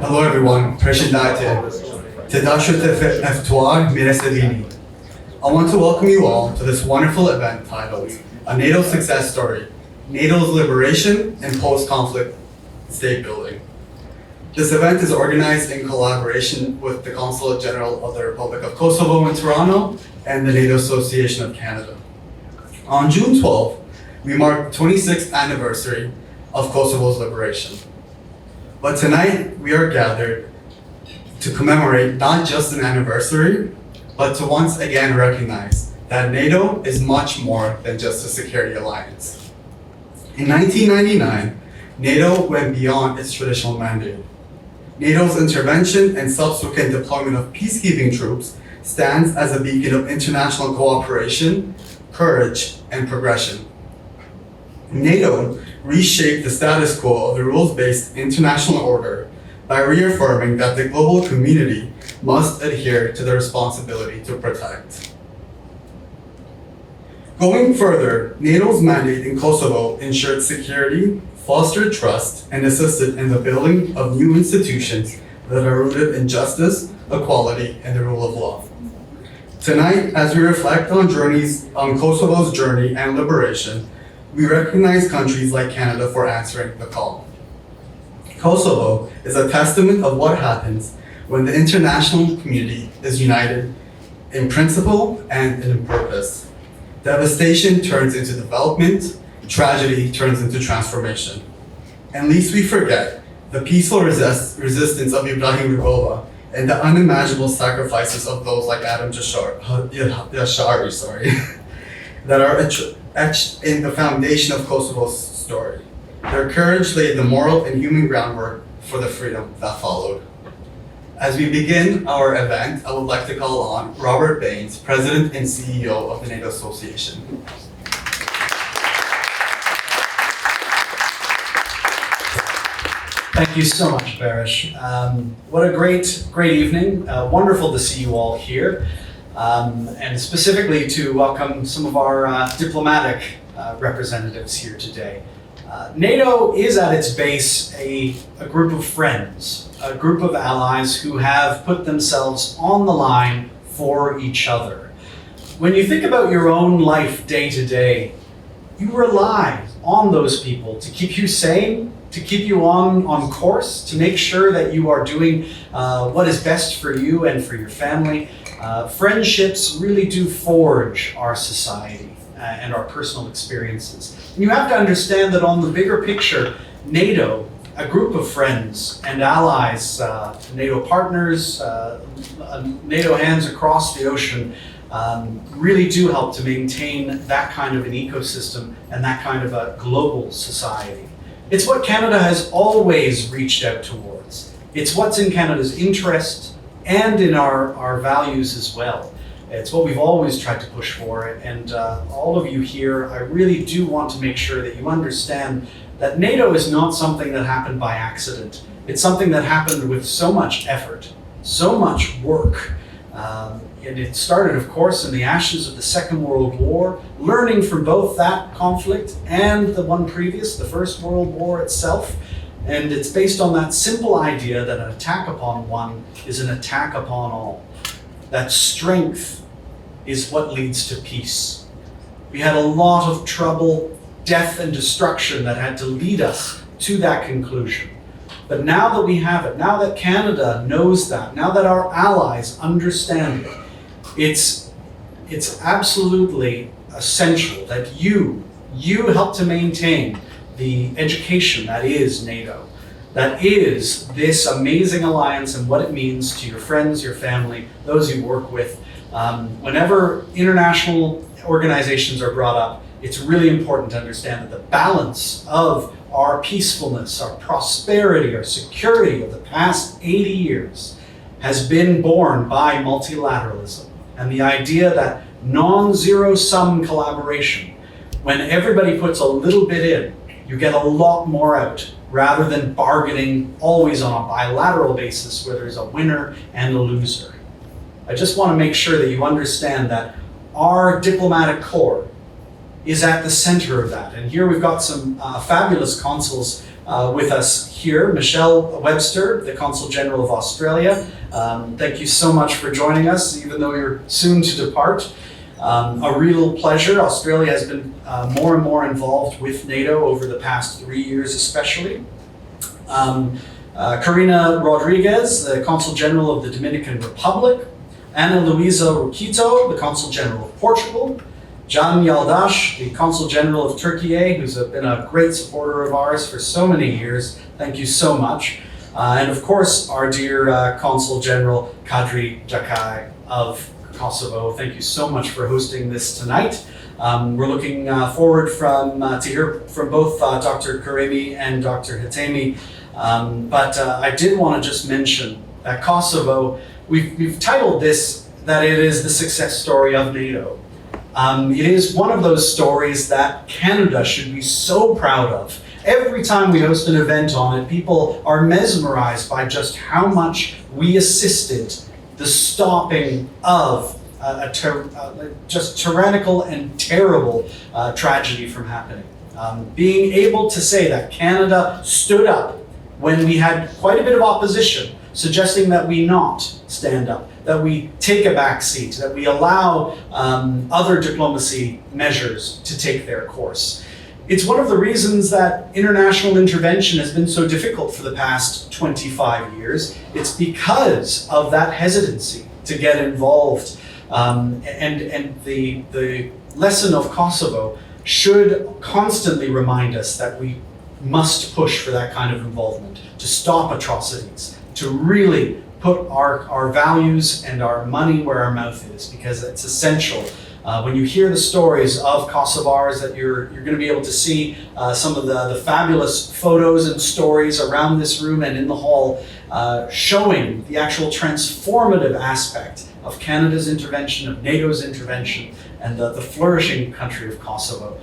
Hello everyone, Presidente. Tedashute Eftuar Miresedini. I want to welcome you all to this wonderful event titled A NATO Success Story, NATO's Liberation and Post-Conflict State Building. This event is organized in collaboration with the Consulate General of the Republic of Kosovo in Toronto and the NATO Association of Canada. On June 12th, we marked the 26th anniversary of Kosovo's liberation. But tonight, we are gathered to commemorate not just an anniversary, but to once again recognize that NATO is much more than just a security alliance. In 1999, NATO went beyond its traditional mandate. NATO's intervention and subsequent deployment of peacekeeping troops stands as a beacon of international cooperation, courage, and progression. NATO reshaped the status quo of the rules-based international order by reaffirming that the global community must adhere to the responsibility to protect. Going further, NATO's mandate in Kosovo ensured security, fostered trust, and assisted in the building of new institutions that are rooted in justice, equality, and the rule of law. Tonight, as we reflect on Kosovo's journey and liberation, we recognize countries like Canada for answering the call. Kosovo is a testament of what happens when the international community is united in principle and in purpose. Devastation turns into development, tragedy turns into transformation. And lest we forget the peaceful resistance of Ibrahim Rugova and the unimaginable sacrifices of those like Adam Yashari, that are etched in the foundation of Kosovo's story. Their courage laid the moral and human groundwork for the freedom that followed. As we begin our event, I would like to call on Robert Baines, President and CEO of the NATO Association. Thank you so much, Barish. What a great evening. Wonderful to see you all here. And specifically to welcome some of our diplomatic representatives here today. NATO is at its base a group of friends, a group of allies who have put themselves on the line for each other. When you think about your own life day to day, you rely on those people to keep you sane, to keep you on course, to make sure that you are doing what is best for you and for your family. Friendships really do forge our society and our personal experiences. And you have to understand that on the bigger picture, NATO, a group of friends and allies, NATO partners, NATO hands across the ocean, really do help to maintain that kind of an ecosystem and that kind of a global society. It's what Canada has always reached out towards. It's what's in Canada's interest and in our values as well. It's what we've always tried to push for, and all of you here, I really do want to make sure that you understand that NATO is not something that happened by accident. It's something that happened with so much effort, so much work. And it started, of course, in the ashes of the Second World War, learning from both that conflict and the one previous, the First World War itself. And it's based on that simple idea that an attack upon one is an attack upon all. That strength is what leads to peace. We had a lot of trouble, death, and destruction that had to lead us to that conclusion. But now that we have it, now that Canada knows that, now that our allies understand it, it's absolutely essential that you help to maintain the education that is NATO, that is this amazing alliance and what it means to your friends, your family, those you work with. Whenever international organizations are brought up, it's really important to understand that the balance of our peacefulness, our prosperity, our security of the past 80 years has been born by multilateralism and the idea that non-zero-sum collaboration, when everybody puts a little bit in, you get a lot more out, rather than bargaining always on a bilateral basis where there's a winner and a loser. I just want to make sure that you understand that our diplomatic corps is at the center of that. And here we've got some fabulous consuls with us here. Michelle Webster, the Consul General of Australia. Thank you so much for joining us, even though you're soon to depart. A real pleasure. Australia has been more and more involved with NATO over the past 3 years especially. Karina Rodriguez, the Consul General of the Dominican Republic. Ana Luisa Ruquito, the Consul General of Portugal. Can Yaldash, the Consul General of Turkey, who's been a great supporter of ours for so many years. Thank you so much. And of course, our dear Consul General Kadri Jakai of Kosovo. Thank you so much for hosting this tonight. We're looking forward to hear from both Dr. Karimi and Dr. Hatemi. But I did want to just mention that Kosovo, we've titled this that it is the success story of NATO. It is one of those stories that Canada should be so proud of. Every time we host an event on it, people are mesmerized by just how much we assisted the stopping of just tyrannical and terrible tragedy from happening. Being able to say that Canada stood up when we had quite a bit of opposition, suggesting that we not stand up, that we take a back seat, that we allow other diplomacy measures to take their course. It's one of the reasons that international intervention has been so difficult for the past 25 years. It's because of that hesitancy to get involved. And the lesson of Kosovo should constantly remind us that we must push for that kind of involvement, to stop atrocities, to really put our values and our money where our mouth is, because it's essential. When you hear the stories of Kosovars, that you're going to be able to see some of the fabulous photos and stories around this room and in the hall, showing the actual transformative aspect of Canada's intervention, of NATO's intervention, and the flourishing country of Kosovo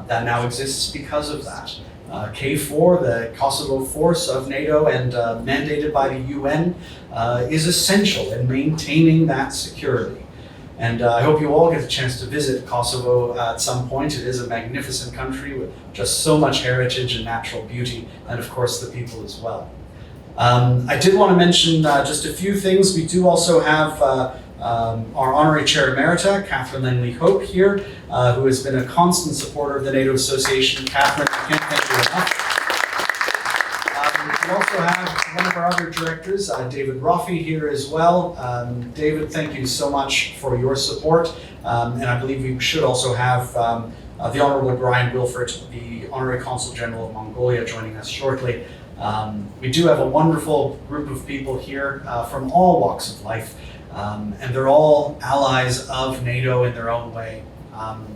that now exists because of that. K4, the Kosovo force of NATO and mandated by the UN, is essential in maintaining that security. And I hope you all get a chance to visit Kosovo at some point. It is a magnificent country with just so much heritage and natural beauty, and of course the people as well. I did want to mention just a few things. We do also have our Honorary Chair Emerita, Catherine Langley Hope, here, who has been a constant supporter of the NATO Association. Catherine, I can't thank you enough. We also have one of our other directors, David Roffey, here as well. David, thank you so much for your support. And I believe we should also have the Honorable Brian Wilford, the Honorary Consul General of Mongolia, joining us shortly. We do have a wonderful group of people here from all walks of life. And they're all allies of NATO in their own way.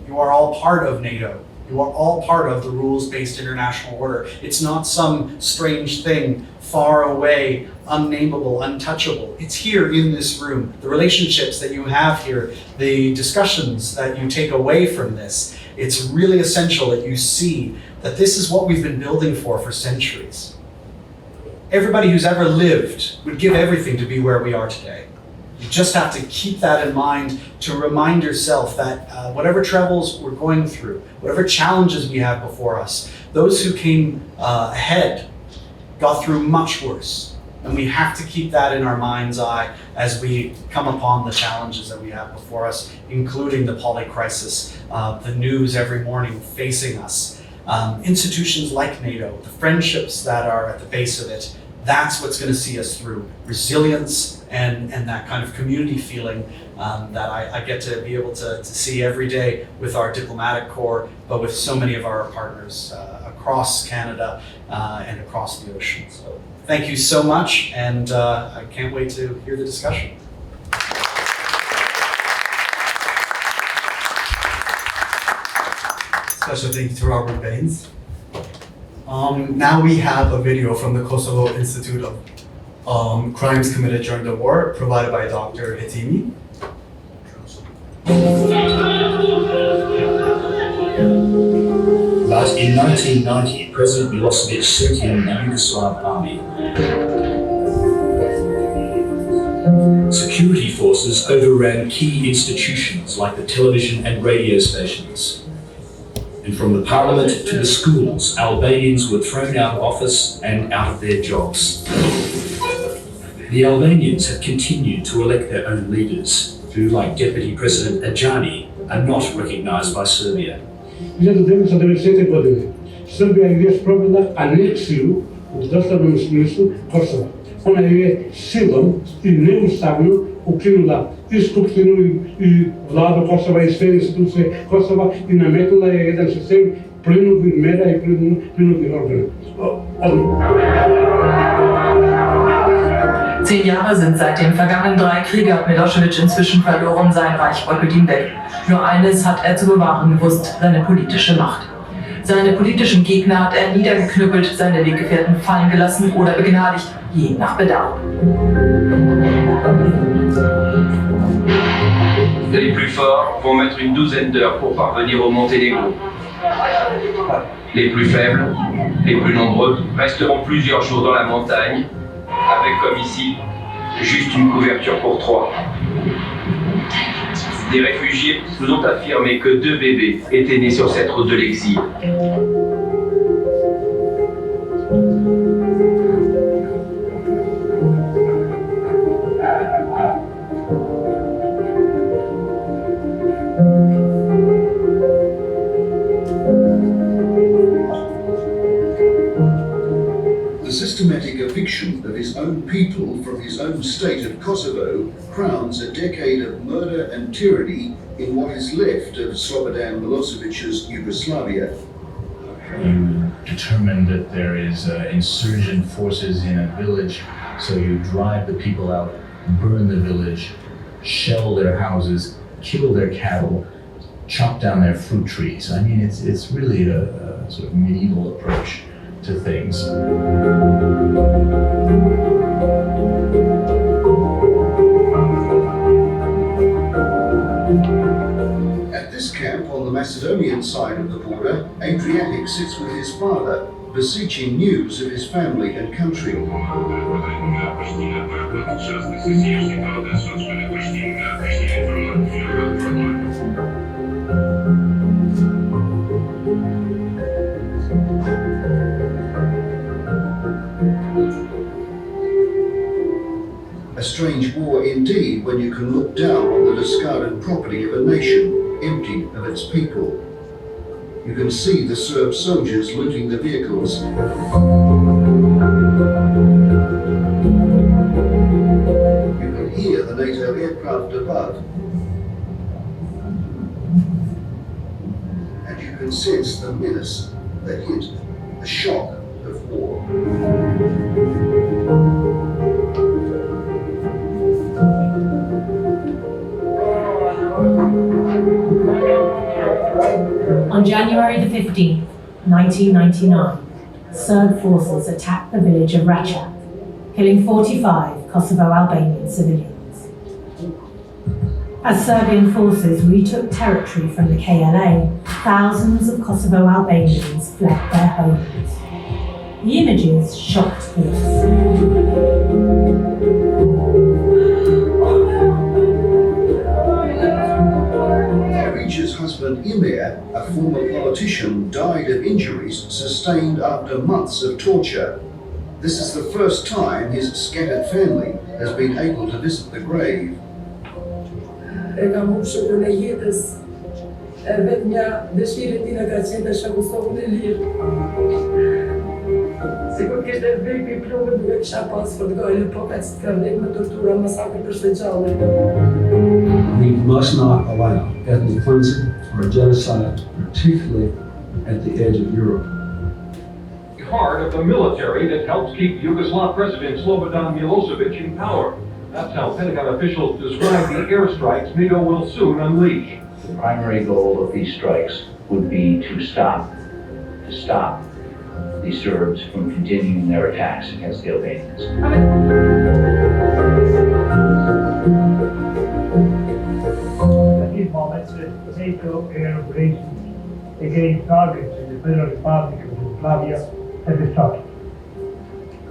You are all part of NATO. You are all part of the rules-based international order. It's not some strange thing, far away, unnameable, untouchable. It's here in this room. The relationships that you have here, the discussions that you take away from this, it's really essential that you see that this is what we've been building for centuries. Everybody who's ever lived would give everything to be where we are today. You just have to keep that in mind, to remind yourself that whatever troubles we're going through, whatever challenges we have before us, those who came ahead got through much worse. And we have to keep that in our mind's eye as we come upon the challenges that we have before us, including the poly crisis, the news every morning facing us, institutions like NATO, the friendships that are at the base of it. That's what's going to see us through. Resilience and that kind of community feeling that I get to be able to see every day with our diplomatic corps, but with so many of our partners across Canada and across the ocean. So thank you so much, and I can't wait to hear the discussion. Special thank you to Robert Baines. Now we have a video from the Kosovo Institute of Crimes Committed During the War, provided by Dr. Hatimi. But in 1990, President Milosevic sent in the Yugoslav army. Security forces overran key institutions like the television and radio stations. And from the parliament to the schools, Albanians were thrown out of office and out of their jobs. The Albanians have continued to elect their own leaders, who, like Deputy President Adjani, are not recognised by Serbia. 1990. godine Srbija je sprovela aneksiju u doslovnom smislu Kosova. Ona je silom i neustavno ukinula i Skupštinu i vladu Kosova i sve institucije Kosova i nametnula je jedan sistem prinudnih mera i prinudnih organa. 10 Jahre sind seit den vergangenen 3 Kriege hat Milosevic inzwischen verloren, sein Reich bröckelt ihm weg. Nur eines hat er zu bewahren gewusst, seine politische Macht. Seine politischen Gegner hat er niedergeknüppelt, seine Weggefährten fallen gelassen oder begnadigt, je nach Bedarf. Les plus forts vont mettre une douzaine d'heures pour parvenir au Monténégro. Les plus faibles, les plus nombreux, resteront plusieurs jours dans la montagne, avec comme ici, juste une couverture pour 3. Des réfugiés nous ont affirmé que 2 bébés étaient nés sur cette route de l'exil. The systematic eviction of his own people from his own state of Kosovo crowns a decade of murder and tyranny in what is left of Slobodan Milosevic's Yugoslavia. You determine that there is insurgent forces in a village, so you drive the people out, burn the village, shell their houses, kill their cattle, chop down their fruit trees. I mean, it's really a sort of medieval approach to things. At this camp on the Macedonian side of the border, Adriatic sits with his father, beseeching news of his family and country. A strange war indeed when you can look down on the discarded property of a nation, emptied of its people. You can see the Serb soldiers looting the vehicles. You can hear the NATO aircraft above. And you can sense the menace, the hint, the shock of war. On January the 15th, 1999, Serb forces attacked the village of Rača, killing 45 Kosovo Albanian civilians. As Serbian forces retook territory from the KLA, thousands of Kosovo Albanians fled their homes. The images shocked police. His husband Emir, a former politician, died of injuries sustained after months of torture. This is the first time his scattered family has been able to visit the grave. Sigur kishte vek i plumën duke kisha pas për të gojnë pokat të ka vdek me tortura, masakër për së gjallë. We must not allow ethnic cleansing or genocide, particularly at the edge of Europe. Part of the military that helps keep Yugoslav President Slobodan Milosevic in power. That's how Pentagon officials describe the airstrikes NATO will soon unleash. The primary goal of these strikes would be to stop the Serbs from continuing their attacks against the Albanians. At this moment, the NATO air operations against targets in the Federal Republic of Yugoslavia have started.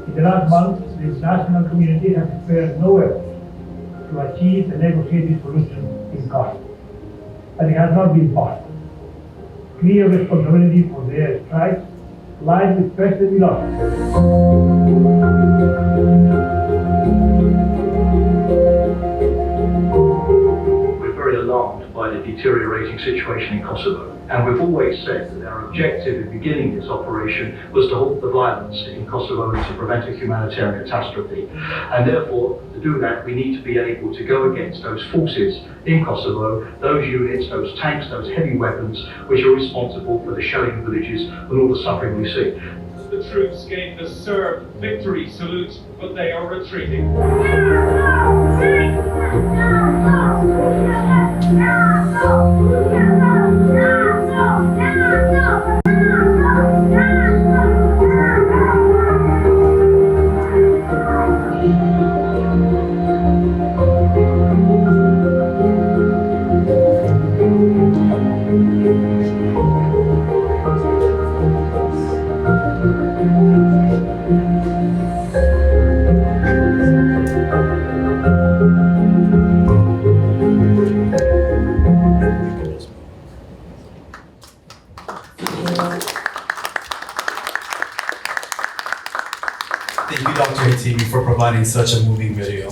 In the last month, the international community has spared no effort to achieve a negotiated solution in Kosovo. But it has not been possible. clear responsibility for their strikes lies with President Milosevic. We're very alarmed by the deteriorating situation in Kosovo, and we've always said that our objective in beginning this operation was to halt the violence in Kosovo and to prevent a humanitarian catastrophe. And therefore, to do that, we need to be able to go against those forces in Kosovo, those units, those tanks, those heavy weapons, which are responsible for the shelling of villages and all the suffering we see. The troops gave the Serb victory salute, but they are retreating. Thank you, Dr. Hatimi, for providing such a moving video.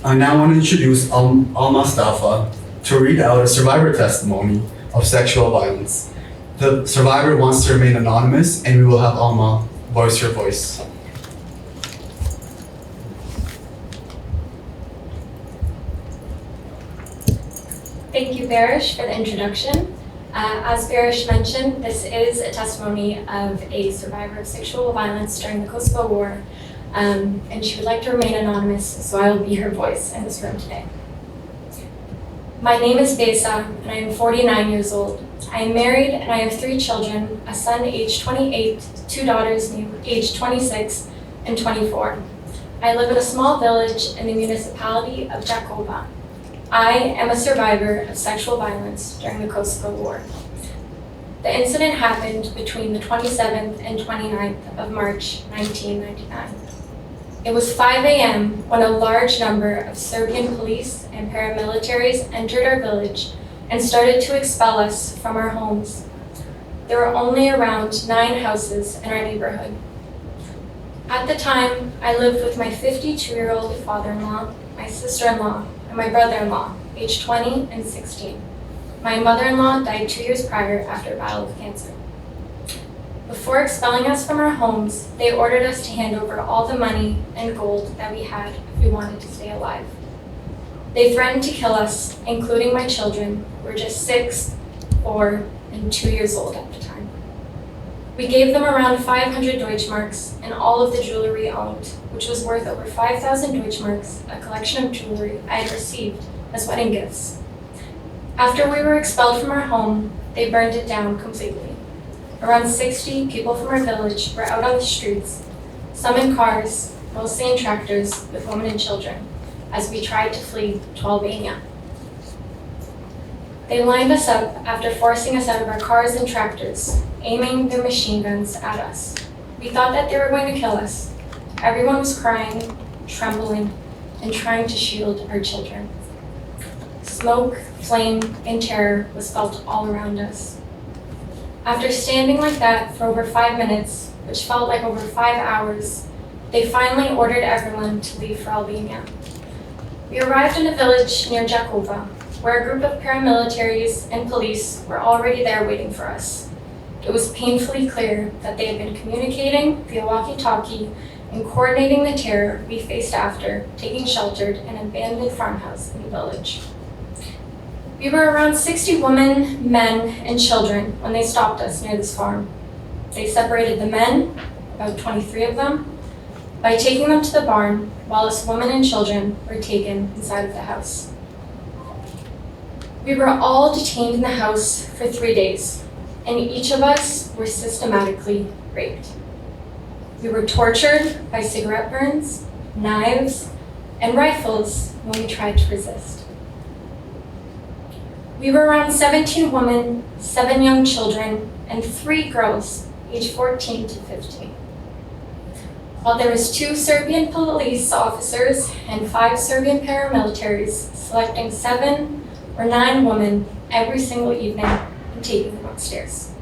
I now want to introduce Al-Mustafa to read out a survivor testimony of sexual violence. The survivor wants to remain anonymous, and we will have Alma voice her voice. Thank you, Barish, for the introduction. As Barish mentioned, this is a testimony of a survivor of sexual violence during the Kosovo War, and she would like to remain anonymous, so I will be her voice in this room today. My name is Besa, and I am 49 years old. I am married, and I have 3 children, a son aged 28, 2 daughters aged 26 and 24. I live in a small village in the municipality of Jakova. I am a survivor of sexual violence during the Kosovo War. The incident happened between the 27th and 29th of March 1999. It was 5 a.m. when a large number of Serbian police and paramilitaries entered our village and started to expel us from our homes. There were only around 9 houses in our neighborhood. At the time, I lived with my 52-year-old father-in-law, my sister-in-law, and my brother-in-law, aged 20 and 16. My mother-in-law died 2 years prior after a battle with cancer. Before expelling us from our homes, they ordered us to hand over all the money and gold that we had if we wanted to stay alive. They threatened to kill us, including my children, who were just 6, 4, and 2 years old at the time. We gave them around 500 Deutschmarks and all of the jewelry owned, which was worth over 5,000 Deutschmarks, a collection of jewelry I had received as wedding gifts. After we were expelled from our home, they burned it down completely. Around 60 people from our village were out on the streets, some in cars, mostly in tractors with women and children, as we tried to flee to Albania. They lined us up after forcing us out of our cars and tractors, aiming their machine guns at us. We thought that they were going to kill us. Everyone was crying, trembling, and trying to shield our children. Smoke, flame, and terror was felt all around us. After standing like that for over 5 minutes, which felt like over 5 hours, they finally ordered everyone to leave for Albania. We arrived in a village near Jakova, where a group of paramilitaries and police were already there waiting for us. It was painfully clear that they had been communicating via walkie-talkie and coordinating the terror we faced after taking shelter in an abandoned farmhouse in the village. We were around 60 women, men, and children when they stopped us near this farm. They separated the men, about 23 of them, by taking them to the barn, while us women and children were taken inside of the house. We were all detained in the house for 3 days, and each of us were systematically raped. We were tortured by cigarette burns, knives, and rifles when we tried to resist. We were around 17 women, 7 young children, and 3 girls aged 14 to 15. While there was 2 Serbian police officers and 5 Serbian paramilitaries selecting 7 or 9 women every single evening and taking them upstairs.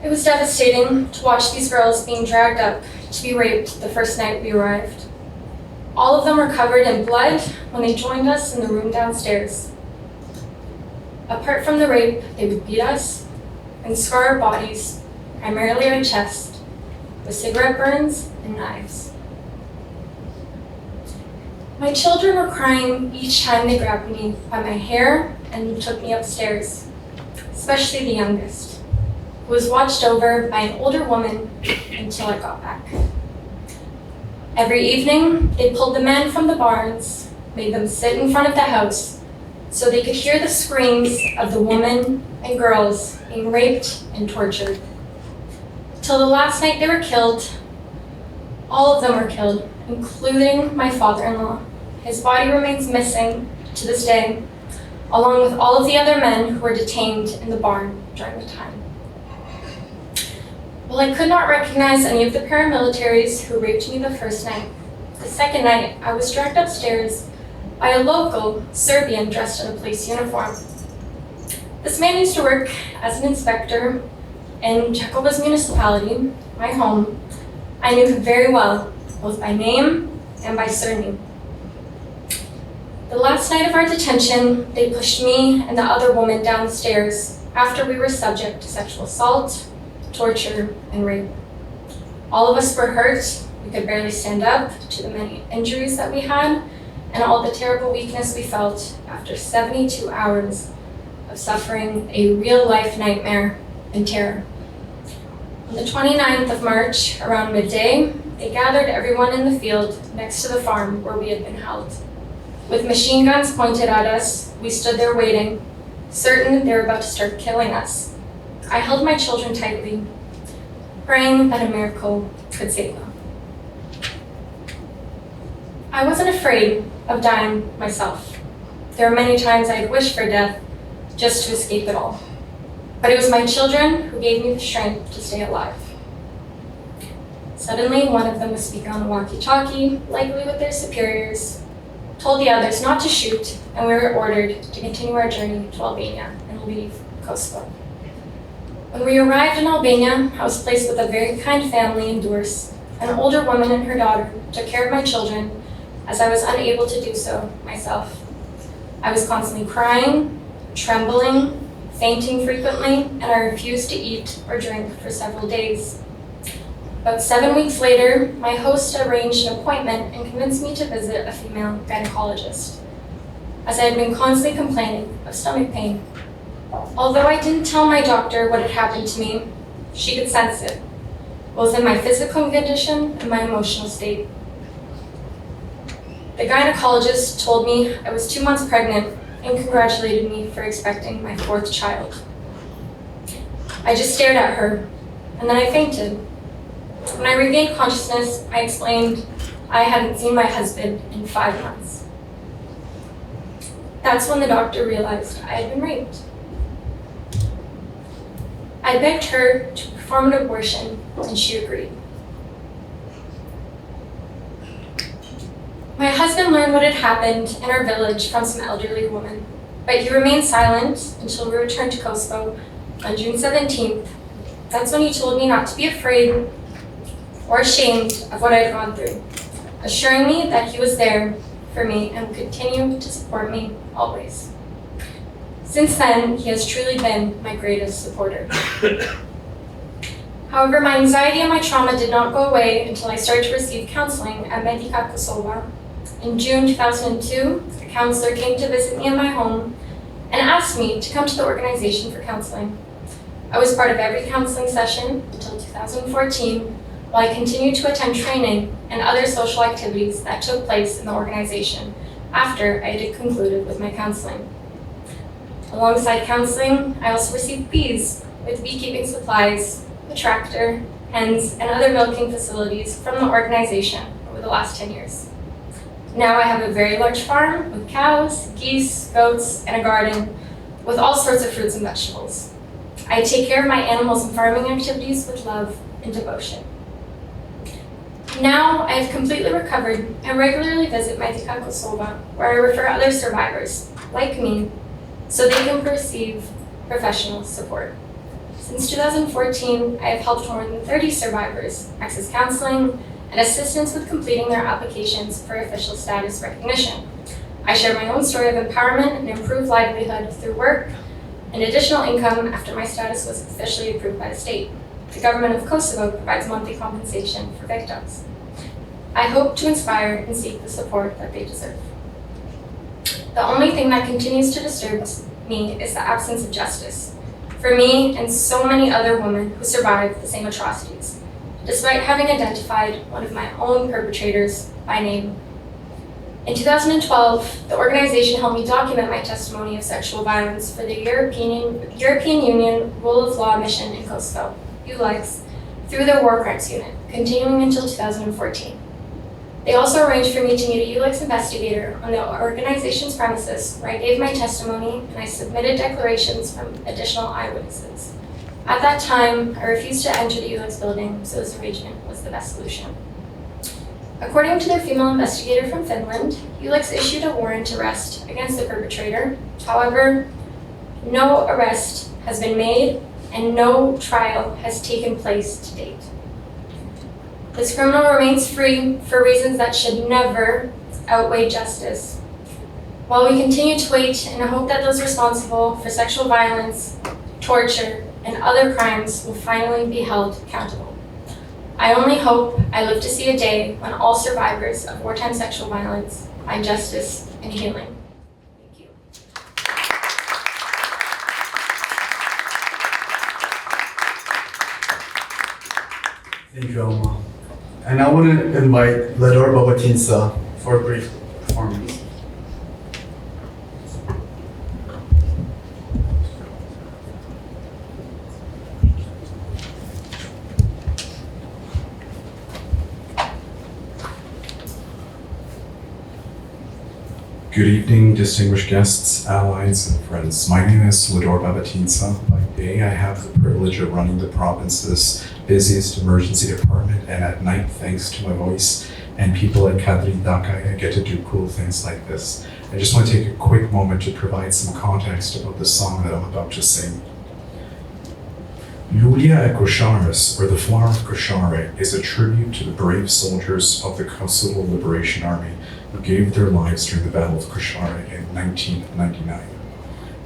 It was devastating to watch these girls being dragged up to be raped the first night we arrived. All of them were covered in blood when they joined us in the room downstairs. Apart from the rape, they would beat us and scar our bodies, primarily our chest, with cigarette burns and knives. My children were crying each time they grabbed me by my hair and took me upstairs, especially the youngest, who was watched over by an older woman until I got back. Every evening, they pulled the men from the barns, made them sit in front of the house so they could hear the screams of the women and girls being raped and tortured. Till the last night they were killed, all of them were killed, including my father-in-law. His body remains missing to this day, along with all of the other men who were detained in the barn during the time. While I could not recognize any of the paramilitaries who raped me the first night, the second night I was dragged upstairs by a local Serbian dressed in a police uniform. This man used to work as an inspector in Čekova's municipality, my home. I knew him very well, both by name and by surname. The last night of our detention, they pushed me and the other woman down the stairs after we were subject to sexual assault, torture, and rape. All of us were hurt. We could barely stand up to the many injuries that we had and all the terrible weakness we felt after 72 hours of suffering a real-life nightmare and terror. On the 29th of March, around midday, they gathered everyone in the field next to the farm where we had been held. With machine guns pointed at us, we stood there waiting, certain they were about to start killing us. I held my children tightly, praying that a miracle could save them. I wasn't afraid of dying myself. There were many times I'd wished for death just to escape it all. But it was my children who gave me the strength to stay alive. Suddenly, one of them was speaking on a walkie-talkie, likely with their superiors, told the others not to shoot, and we were ordered to continue our journey to Albania and leave Kosovo. When we arrived in Albania, I was placed with a very kind family in Durrës. An older woman and her daughter took care of my children, as I was unable to do so myself. I was constantly crying, trembling, fainting frequently, and I refused to eat or drink for several days. About 7 weeks later, my host arranged an appointment and convinced me to visit a female gynecologist, as I had been constantly complaining of stomach pain. Although I didn't tell my doctor what had happened to me, she could sense it, both in my physical condition and my emotional state. The gynecologist told me I was 2 months pregnant and congratulated me for expecting my 4th child. I just stared at her, and then I fainted. When I regained consciousness, I explained I hadn't seen my husband in 5 months. That's when the doctor realized I had been raped. I begged her to perform an abortion, and she agreed. My husband learned what had happened in our village from some elderly woman, but he remained silent until we returned to Kosovo on June 17th. That's when he told me not to be afraid or ashamed of what I had gone through, assuring me that he was there for me and would continue to support me always. Since then, he has truly been my greatest supporter. However, my anxiety and my trauma did not go away until I started to receive counseling at Medica Kosovo. In June 2002, a counselor came to visit me in my home and asked me to come to the organization for counseling. I was part of every counseling session until 2014, while I continued to attend training and other social activities that took place in the organization after I had concluded with my counseling. Alongside counseling, I also received bees with beekeeping supplies, a tractor, hens, and other milking facilities from the organization over the last 10 years. Now I have a very large farm with cows, geese, goats, and a garden with all sorts of fruits and vegetables. I take care of my animals and farming activities with love and devotion. Now I have completely recovered and regularly visit Medica Kosovo, where I refer other survivors, like me, so they can receive professional support. Since 2014, I have helped more than 30 survivors access counseling and assistance with completing their applications for official status recognition. I share my own story of empowerment and improved livelihood through work and additional income after my status was officially approved by the state. The government of Kosovo provides monthly compensation for victims. I hope to inspire and seek the support that they deserve. The only thing that continues to disturb me is the absence of justice for me and so many other women who survived the same atrocities, despite having identified one of my own perpetrators by name. In 2012, the organization helped me document my testimony of sexual violence for the European Union Rule of Law Mission in Kosovo, ULEX, through their War Crimes Unit, continuing until 2014. They also arranged for me to meet a ULEX investigator on the organization's premises where I gave my testimony and I submitted declarations from additional eyewitnesses. At that time, I refused to enter the ULEX building, so this arrangement was the best solution. According to their female investigator from Finland, ULEX issued a warrant to arrest against the perpetrator. However, no arrest has been made and no trial has taken place to date. This criminal remains free for reasons that should never outweigh justice. While we continue to wait in the hope that those responsible for sexual violence, torture, and other crimes will finally be held accountable. I only hope I live to see a day when all survivors of wartime sexual violence find justice and healing. Thank you. Thank you, Alma. And I want to invite Ledor Babatinsa for a brief performance. Good evening, distinguished guests, allies, and friends. My name is Ledor Babatinsa. By day, I have the privilege of running the province's busiest emergency department, and at night, thanks to my voice and people at Kadri Daka, I get to do cool things like this. I just want to take a quick moment to provide some context about the song that I'm about to sing. Lulia e Kosharis, or the Flower of Koshare, is a tribute to the brave soldiers of the Kosovo Liberation Army who gave their lives during the Battle of Koshare in 1999.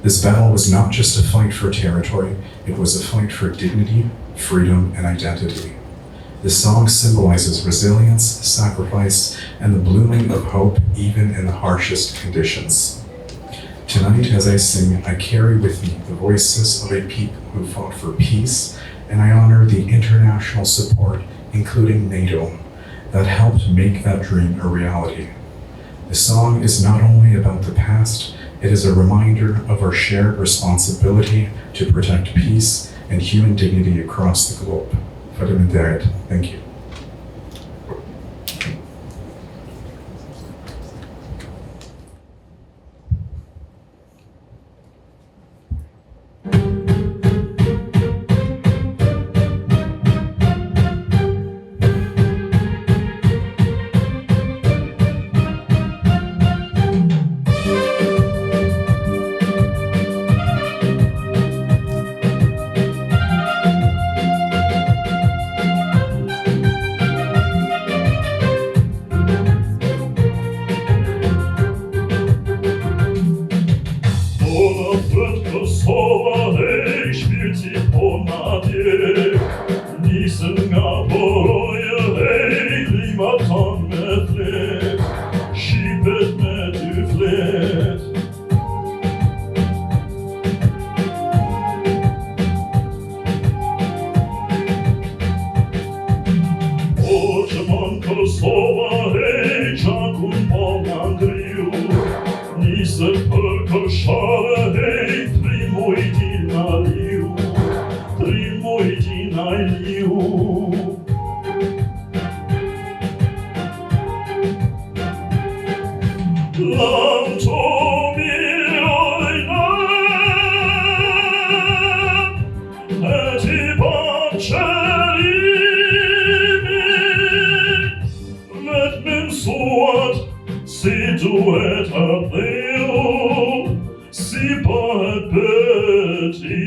This battle was not just a fight for territory, it was a fight for dignity, freedom, and identity. This song symbolizes resilience, sacrifice, and the blooming of hope even in the harshest conditions. Tonight, as I sing, I carry with me the voices of a people who fought for peace, and I honor the international support, including Nato, that helped make that dream a reality. The song is not only about the past, it is a reminder of our shared responsibility to protect peace and human dignity across the globe. Thank you. Si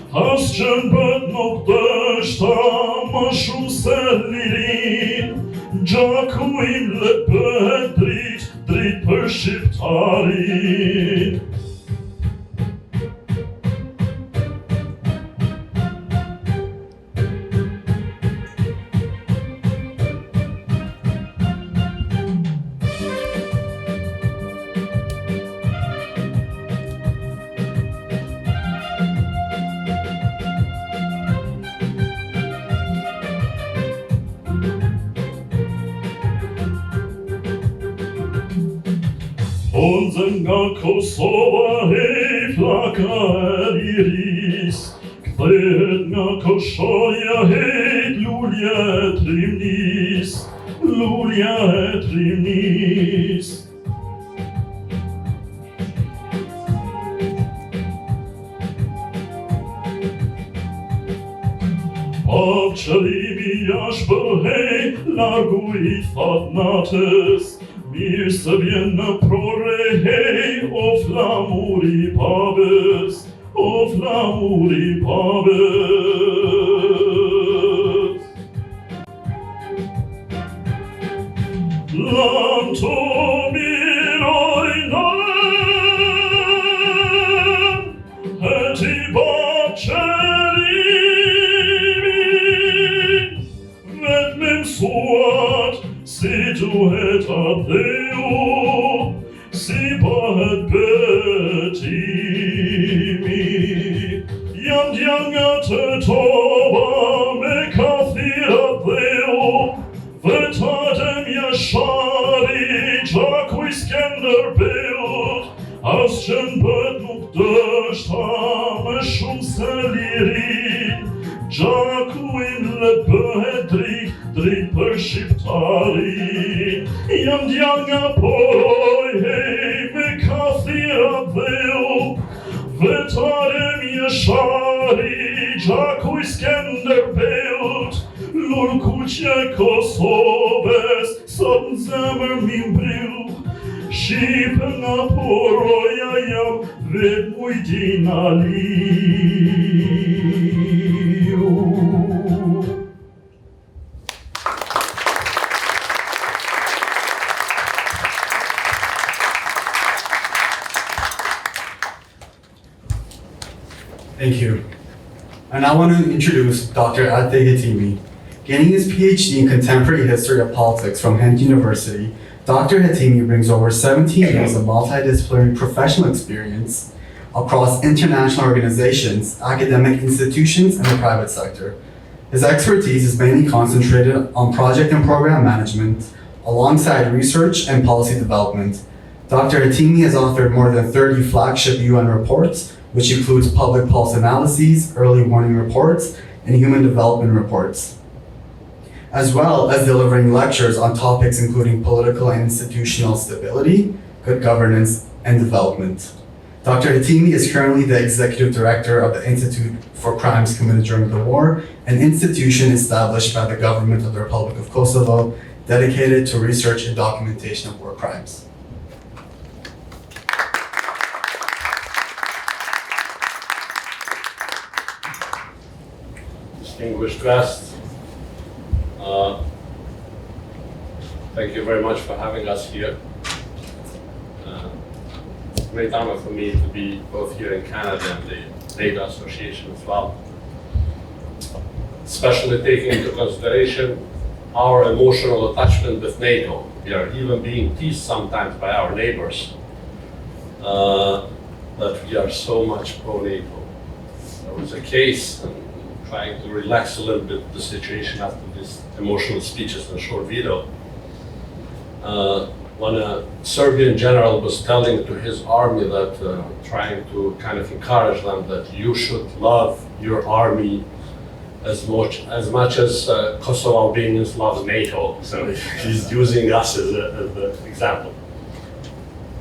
Asgjën bët nuk dështa më shumë se lirin, gjaku im le bëhet drit për shqiptarin. Onzën nga Kosova, hej, flaka e liris, kthehet nga Koshoja, hej, lulja e trimnis, lulja e trimnis. Pap qëllimi jash për hej, largu I that natës, mirë se vjen në prore, hej, o flamuri pabës, o flamuri pabës. Lam të mirojnën, e ti baqerimin, vetë me mësuat, si duhet atheu, si bëhet betimi. Jam djanga të toba me kathir atheu, vëtatem jashari, gjaku I Skenderbeut, asgjën bët nuk dështa më shumë se lirin, gjaku im le bëhet drit për shqiptarin. Jam djanga poroj, hej, me kathir atheu, vetarem jashari, gjaku I Skenderbeut, lur kuqe Kosovës, sot në zemër mi mbriu, Shqipe nga poroja jam, vet mujtina liu. Thank you. I now want to introduce Dr. Adde Hatimi. Gaining his PhD in Contemporary History of Politics from Ghent University, Dr. Hatimi brings over 17 years of multidisciplinary professional experience across international organizations, academic institutions, and the private sector. His expertise is mainly concentrated on project and program management, alongside research and policy development. Dr. Hatimi has authored more than 30 flagship UN reports, which includes public pulse analyses, early warning reports, and human development reports, as well as delivering lectures on topics including political and institutional stability, good governance, and development. Dr. Hatimi is currently the executive director of the Institute for Crimes Committed During the War, an institution established by the government of the Republic of Kosovo dedicated to research and documentation of war crimes. Distinguished guests, thank you very much for having us here. It's a great honor for me to be both here in Canada and the NATO Association as well. Especially taking into consideration our emotional attachment with NATO. We are even being teased sometimes by our neighbors that we are so much pro-NATO. There was a case, trying to relax a little bit the situation after these emotional speeches and short video. When a Serbian general was telling to his army that, trying to kind of encourage them that you should love your army as much as Kosovo Albanians love NATO. So he's using us as an example.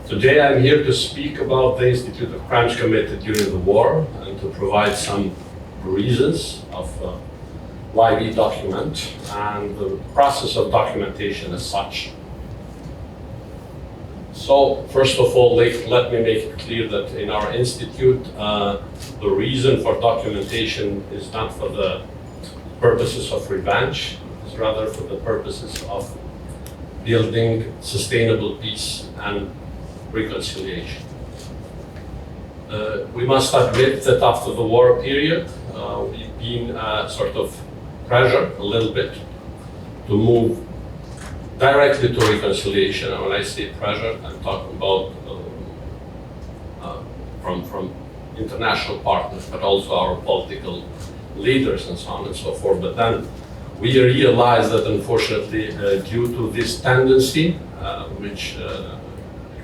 Today I'm here to speak about the Institute of Crimes Committed During the War and to provide some reasons of why we document and the process of documentation as such. So first of all, let me make it clear that in our institute, the reason for documentation is not for the purposes of revenge, it's rather for the purposes of building sustainable peace and reconciliation. We must admit that after the war period, we've been sort of pressured a little bit to move directly to reconciliation. And when I say pressure, I'm talking about from international partners, but also our political leaders and so on and so forth. But then we realized that unfortunately, due to this tendency, which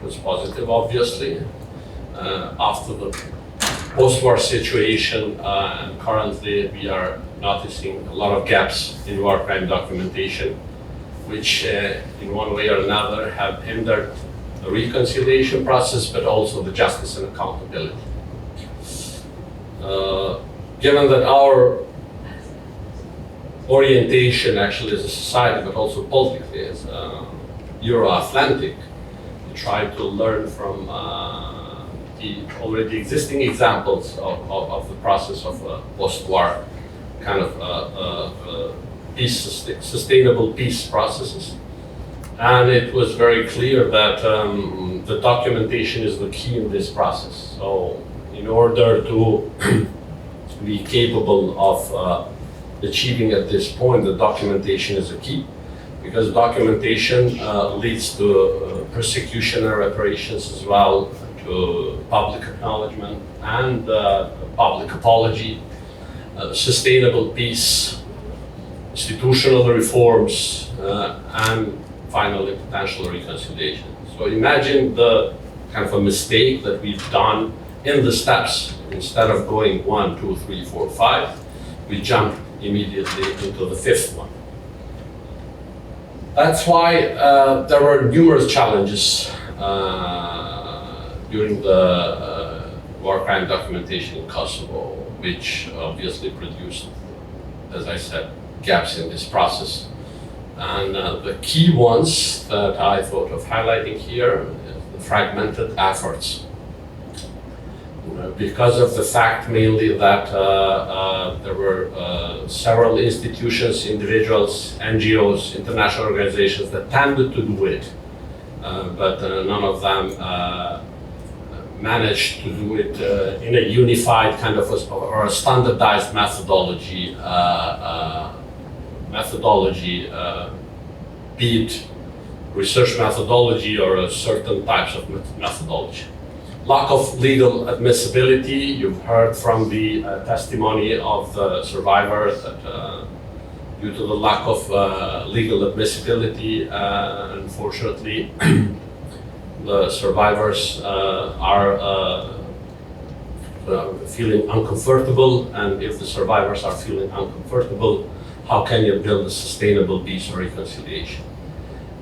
was positive obviously, after the post-war situation, and currently we are noticing a lot of gaps in war crime documentation, which in one way or another have hindered the reconciliation process, but also the justice and accountability. Given that our orientation actually as a society, but also politically as Euro-Atlantic, we try to learn from the already existing examples of the process of post-war kind of sustainable peace processes. And it was very clear that the documentation is the key in this process. So in order to be capable of achieving at this point, the documentation is a key, because documentation leads to persecution and reparations as well, to public acknowledgement and public apology, sustainable peace, institutional reforms, and finally potential reconciliation. So imagine the kind of a mistake that we've done in the steps. Instead of going 1, 2, 3, 4, 5, we jump immediately into the 5th one. That's why there were numerous challenges during the war crime documentation in Kosovo, which obviously produced, as I said, gaps in this process. And the key ones that I thought of highlighting here is the fragmented efforts. Because of the fact mainly that there were several institutions, individuals, NGOs, international organizations that tended to do it, but none of them managed to do it in a unified kind of or a standardized methodology, be it research methodology or certain types of methodology. Lack of legal admissibility. You've heard from the testimony of the survivor that due to the lack of legal admissibility, unfortunately, the survivors are feeling uncomfortable, and if the survivors are feeling uncomfortable, how can you build a sustainable peace or reconciliation?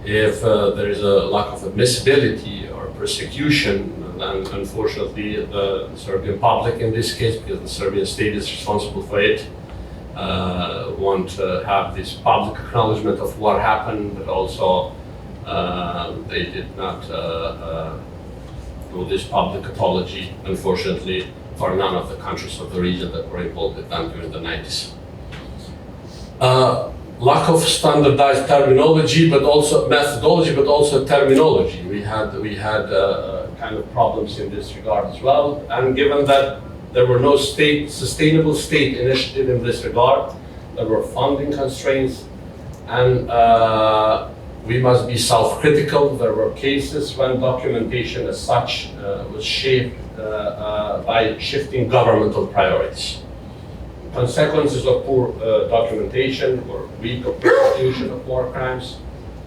If there is a lack of admissibility or persecution, then unfortunately the Serbian public in this case, because the Serbian state is responsible for it, want to have this public acknowledgement of what happened, but also they did not do this public apology, unfortunately, for none of the countries of the region that were involved with them during the 90s. Lack of standardized terminology, but also methodology, but also terminology. We had kind of problems in this regard as well. And given that there were no sustainable state initiative in this regard, there were funding constraints, and we must be self-critical. There were cases when documentation as such was shaped by shifting governmental priorities. Consequences of poor documentation or weak prosecution of war crimes,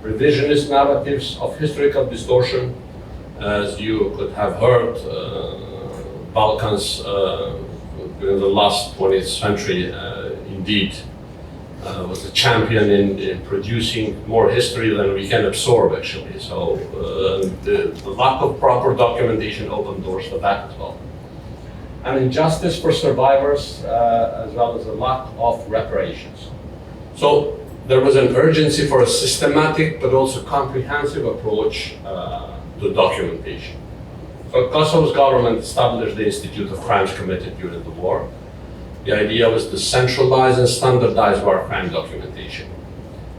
revisionist narratives of historical distortion. As you could have heard, Balkans during the last 20th century indeed was a champion in producing more history than we can absorb, actually. So the lack of proper documentation opened doors for that as well. And injustice for survivors, as well as a lack of reparations. So there was an urgency for a systematic but also comprehensive approach to documentation. So Kosovo's government established the Institute of Crimes Committed During the War. The idea was to centralize and standardize war crime documentation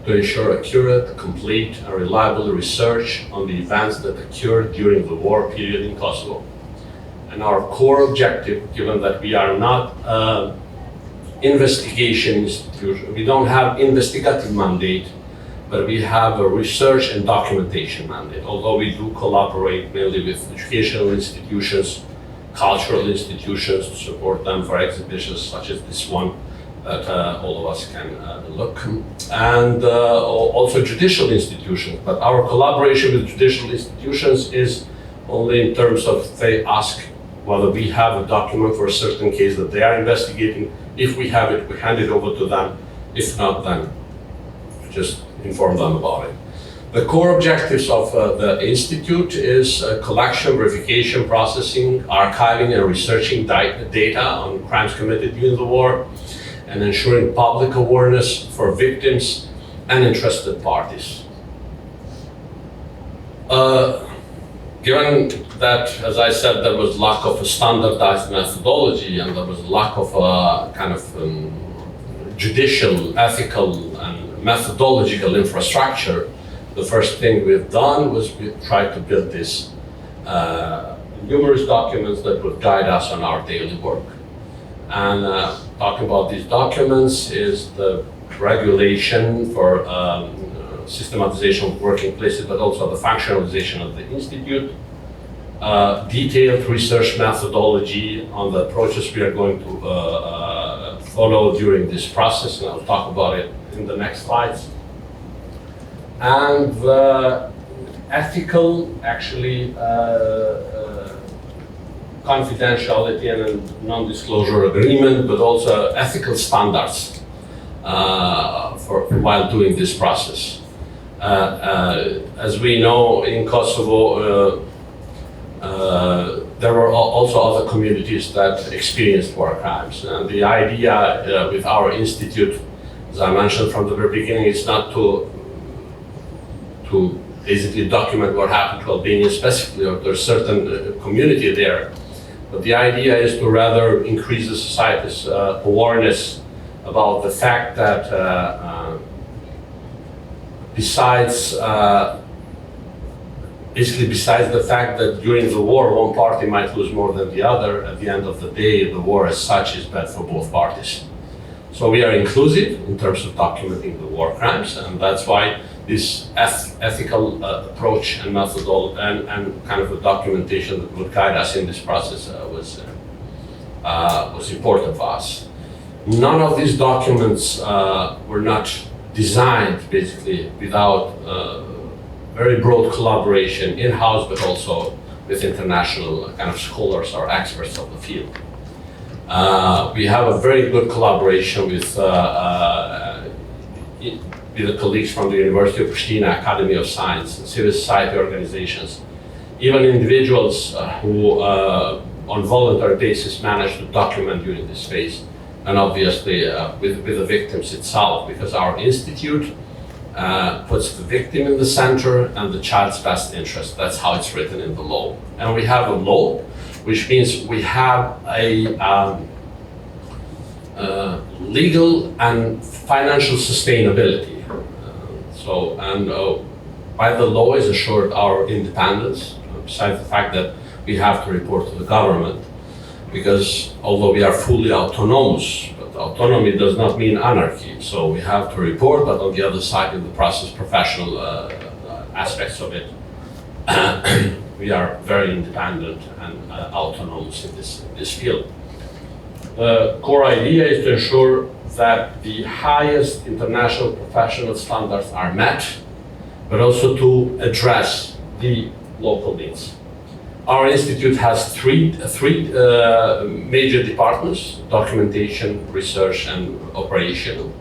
to ensure accurate, complete, and reliable research on the events that occurred during the war period in Kosovo. And our core objective, given that we are not investigation institution, we don't have investigative mandate, but we have a research and documentation mandate, although we do collaborate mainly with educational institutions, cultural institutions to support them for exhibitions such as this one that all of us can look, and also judicial institutions. But our collaboration with judicial institutions is only in terms of they ask whether we have a document for a certain case that they are investigating. If we have it, we hand it over to them. If not, then we just inform them about it. The core objectives of the Institute is collection, verification, processing, archiving, and researching data on crimes committed during the war, and ensuring public awareness for victims and interested parties. Given that, as I said, there was lack of a standardized methodology and there was lack of a kind of judicial, ethical, and methodological infrastructure, the first thing we've done was we tried to build these numerous documents that would guide us on our daily work. And talking about these documents is the regulation for systematization of working places, but also the functionalization of the Institute, detailed research methodology on the approaches we are going to follow during this process, and I'll talk about it in the next slides. And the ethical, actually, confidentiality and non-disclosure agreement, but also ethical standards for while doing this process. As we know, in Kosovo, there were also other communities that experienced war crimes. And the idea with our institute, as I mentioned from the very beginning, is not to basically document what happened to Albanians specifically or to a certain community there. But the idea is to rather increase the society's awareness about the fact that besides the fact that during the war one party might lose more than the other, at the end of the day the war as such is bad for both parties. So we are inclusive in terms of documenting the war crimes, and that's why this ethical approach and methodology and kind of a documentation that would guide us in this process was important for us. None of these documents were not designed basically without very broad collaboration in-house, but also with international kind of scholars or experts of the field. We have a very good collaboration with the colleagues from the University of Pristina, Academy of Science, and civil society organizations, even individuals who on voluntary basis managed to document during this phase, and obviously with the victims itself, because our institute puts the victim in the center and the child's best interest. That's how it's written in the law. And we have a law, which means we have a legal and financial sustainability. By the law is assured our independence, besides the fact that we have to report to the government, because although we are fully autonomous, but autonomy does not mean anarchy. So we have to report, but on the other side in the process, professional aspects of it, we are very independent and autonomous in this field. The core idea is to ensure that the highest international professional standards are met, but also to address the local needs. Our institute has three major departments: documentation, research, and operational.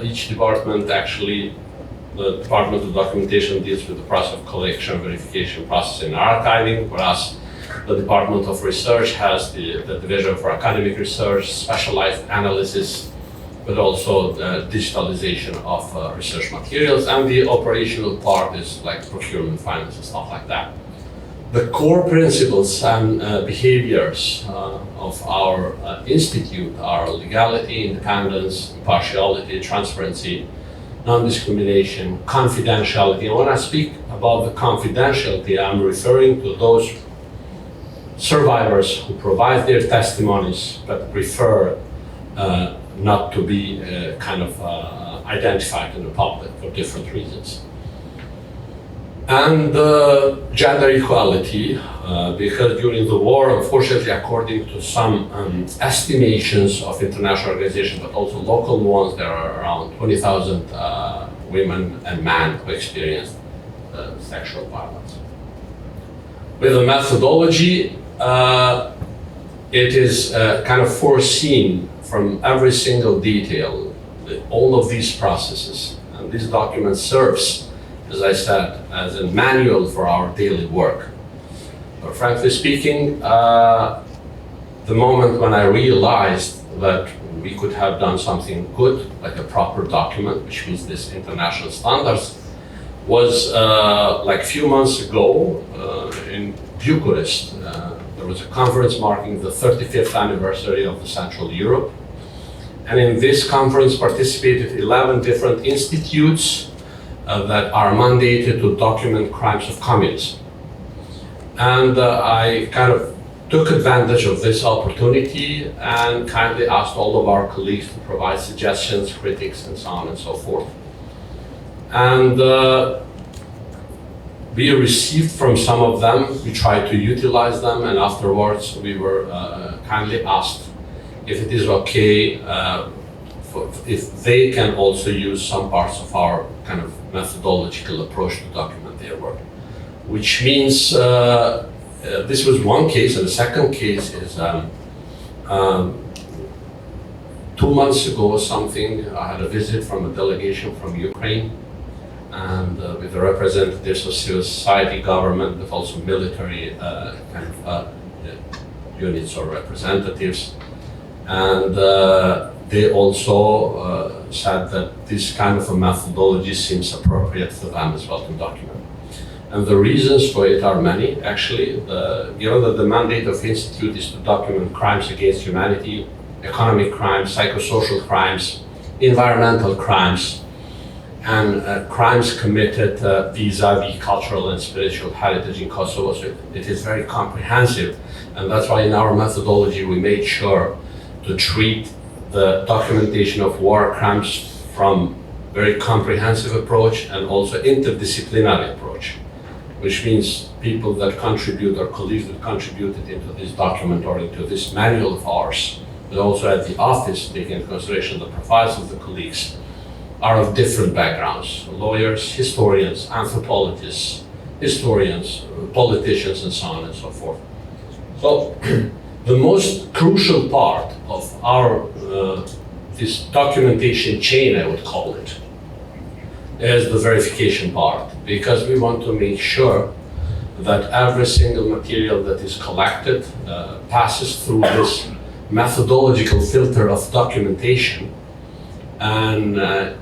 Each department actually, the Department of Documentation deals with the process of collection, verification, processing, and archiving, whereas the Department of Research has the Division for Academic Research, Specialized Analysis, but also the digitalization of research materials, and the operational part is like procurement, finance, and stuff like that. The core principles and behaviors of our institute are legality, independence, impartiality, transparency, non-discrimination, confidentiality. And when I speak about the confidentiality, I'm referring to those survivors who provide their testimonies but prefer not to be identified in the public for different reasons. And gender equality, because during the war, unfortunately, according to some estimations of international organizations, but also local ones, there are around 20,000 women and men who experienced sexual violence. With the methodology, it is kind of foreseen from every single detail, all of these processes. And this document serves, as I said, as a manual for our daily work. But frankly speaking, the moment when I realized that we could have done something good, like a proper document, which meets this international standards, was like a few months ago in Bucharest. There was a conference marking the 35th anniversary of the Central Europe. And in this conference participated 11 different institutes that are mandated to document crimes of communism. And I kind of took advantage of this opportunity and kindly asked all of our colleagues to provide suggestions, critiques, and so on and so forth. And we received from some of them, we tried to utilize them, and afterwards we were kindly asked if it is okay if they can also use some parts of our kind of methodological approach to document their work. Which means this was one case, and the second case is 2 months ago or something, I had a visit from a delegation from Ukraine, and with the representatives of civil society, government, but also military units or representatives. And they also said that this kind of a methodology seems appropriate for them as well to document. And the reasons for it are many, actually. Given that the mandate of the Institute is to document crimes against humanity, economic crimes, psychosocial crimes, environmental crimes, and crimes committed vis-a-vis cultural and spiritual heritage in Kosovo. So it is very comprehensive, and that's why in our methodology we made sure to treat the documentation of war crimes from very comprehensive approach and also interdisciplinary approach, which means people that contribute or colleagues that contributed into this document or into this manual of ours, but also at the office, taking into consideration the profiles of the colleagues, are of different backgrounds: lawyers, historians, anthropologists, historians, politicians, and so on and so forth. So the most crucial part of our this documentation chain, I would call it, is the verification part, because we want to make sure that every single material that is collected passes through this methodological filter of documentation. And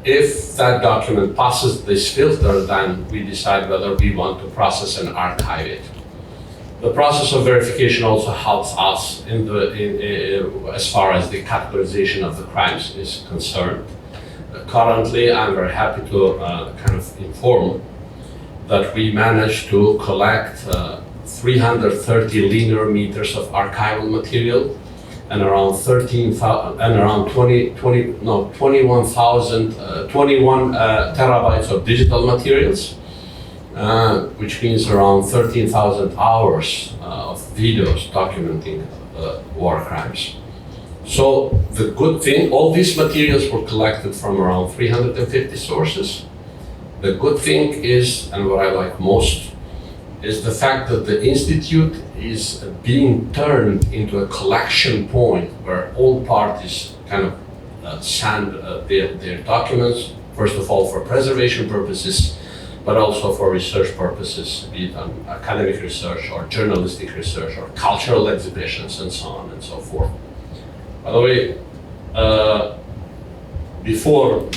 if that document passes this filter, then we decide whether we want to process and archive it. The process of verification also helps us in as far as the categorization of the crimes is concerned. Currently, I'm very happy to kind of inform that we managed to collect 330 linear meters of archival material and around 21 terabytes of digital materials, which means around 13,000 hours of videos documenting war crimes. So the good thing, all these materials were collected from around 350 sources. The good thing is, and what I like most, is the fact that the Institute is being turned into a collection point where all parties kind of send their documents, first of all for preservation purposes, but also for research purposes, be it on academic research or journalistic research or cultural exhibitions and so on and so forth. By the way, before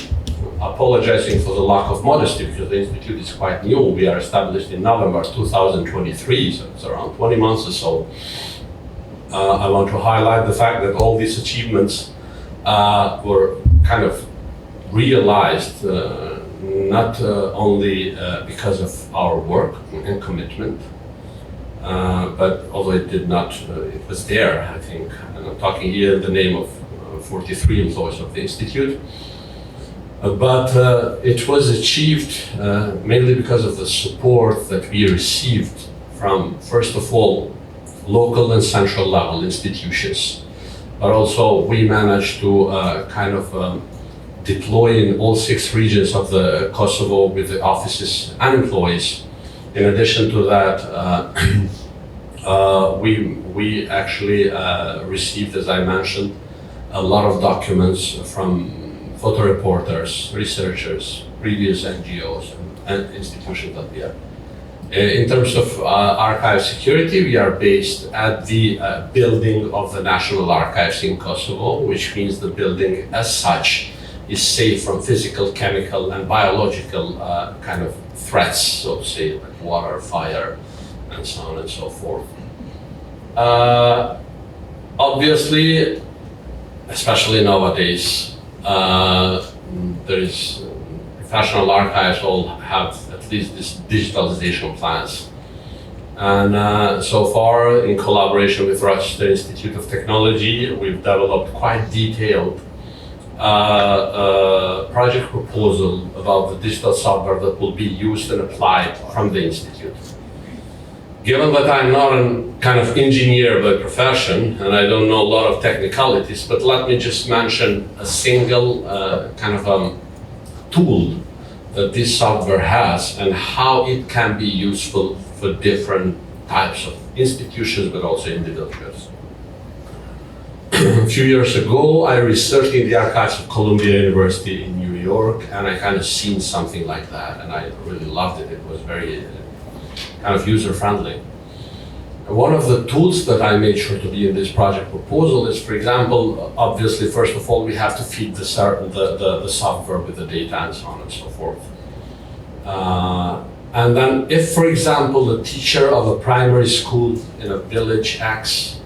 apologizing for the lack of modesty, because the Institute is quite new, we are established in November 2023, so it's around 20 months or so. I want to highlight the fact that all these achievements were kind of realized not only because of our work and commitment, but although it did not, it was there, I think, and I'm talking here in the name of 43 employees of the Institute, but it was achieved mainly because of the support that we received from, first of all, local and central level institutions, but also we managed to kind of deploy in all 6 regions of the Kosovo with the offices and employees. In addition to that, we actually received, as I mentioned, a lot of documents from photo reporters, researchers, previous NGOs and institutions that we have. In terms of archive security, we are based at the building of the National Archives in Kosovo, which means the building as such is safe from physical, chemical, and biological kind of threats, so to say, like water, fire, and so on and so forth. Obviously, especially nowadays, there is professional archives all have at least this digitalization plans. And so far, in collaboration with Rochester Institute of Technology, we've developed quite detailed project proposal about the digital software that will be used and applied from the Institute. Given that I'm not a kind of engineer by profession, and I don't know a lot of technicalities, but let me just mention a single kind of tool that this software has and how it can be useful for different types of institutions, but also individuals. A few years ago, I researched in the archives of Columbia University in New York, and I kind of seen something like that, and I really loved it. It was very kind of user-friendly. One of the tools that I made sure to be in this project proposal is, for example, obviously, first of all, we have to feed the software with the data and so on and so forth. And then if, for example, a teacher of a primary school in a village X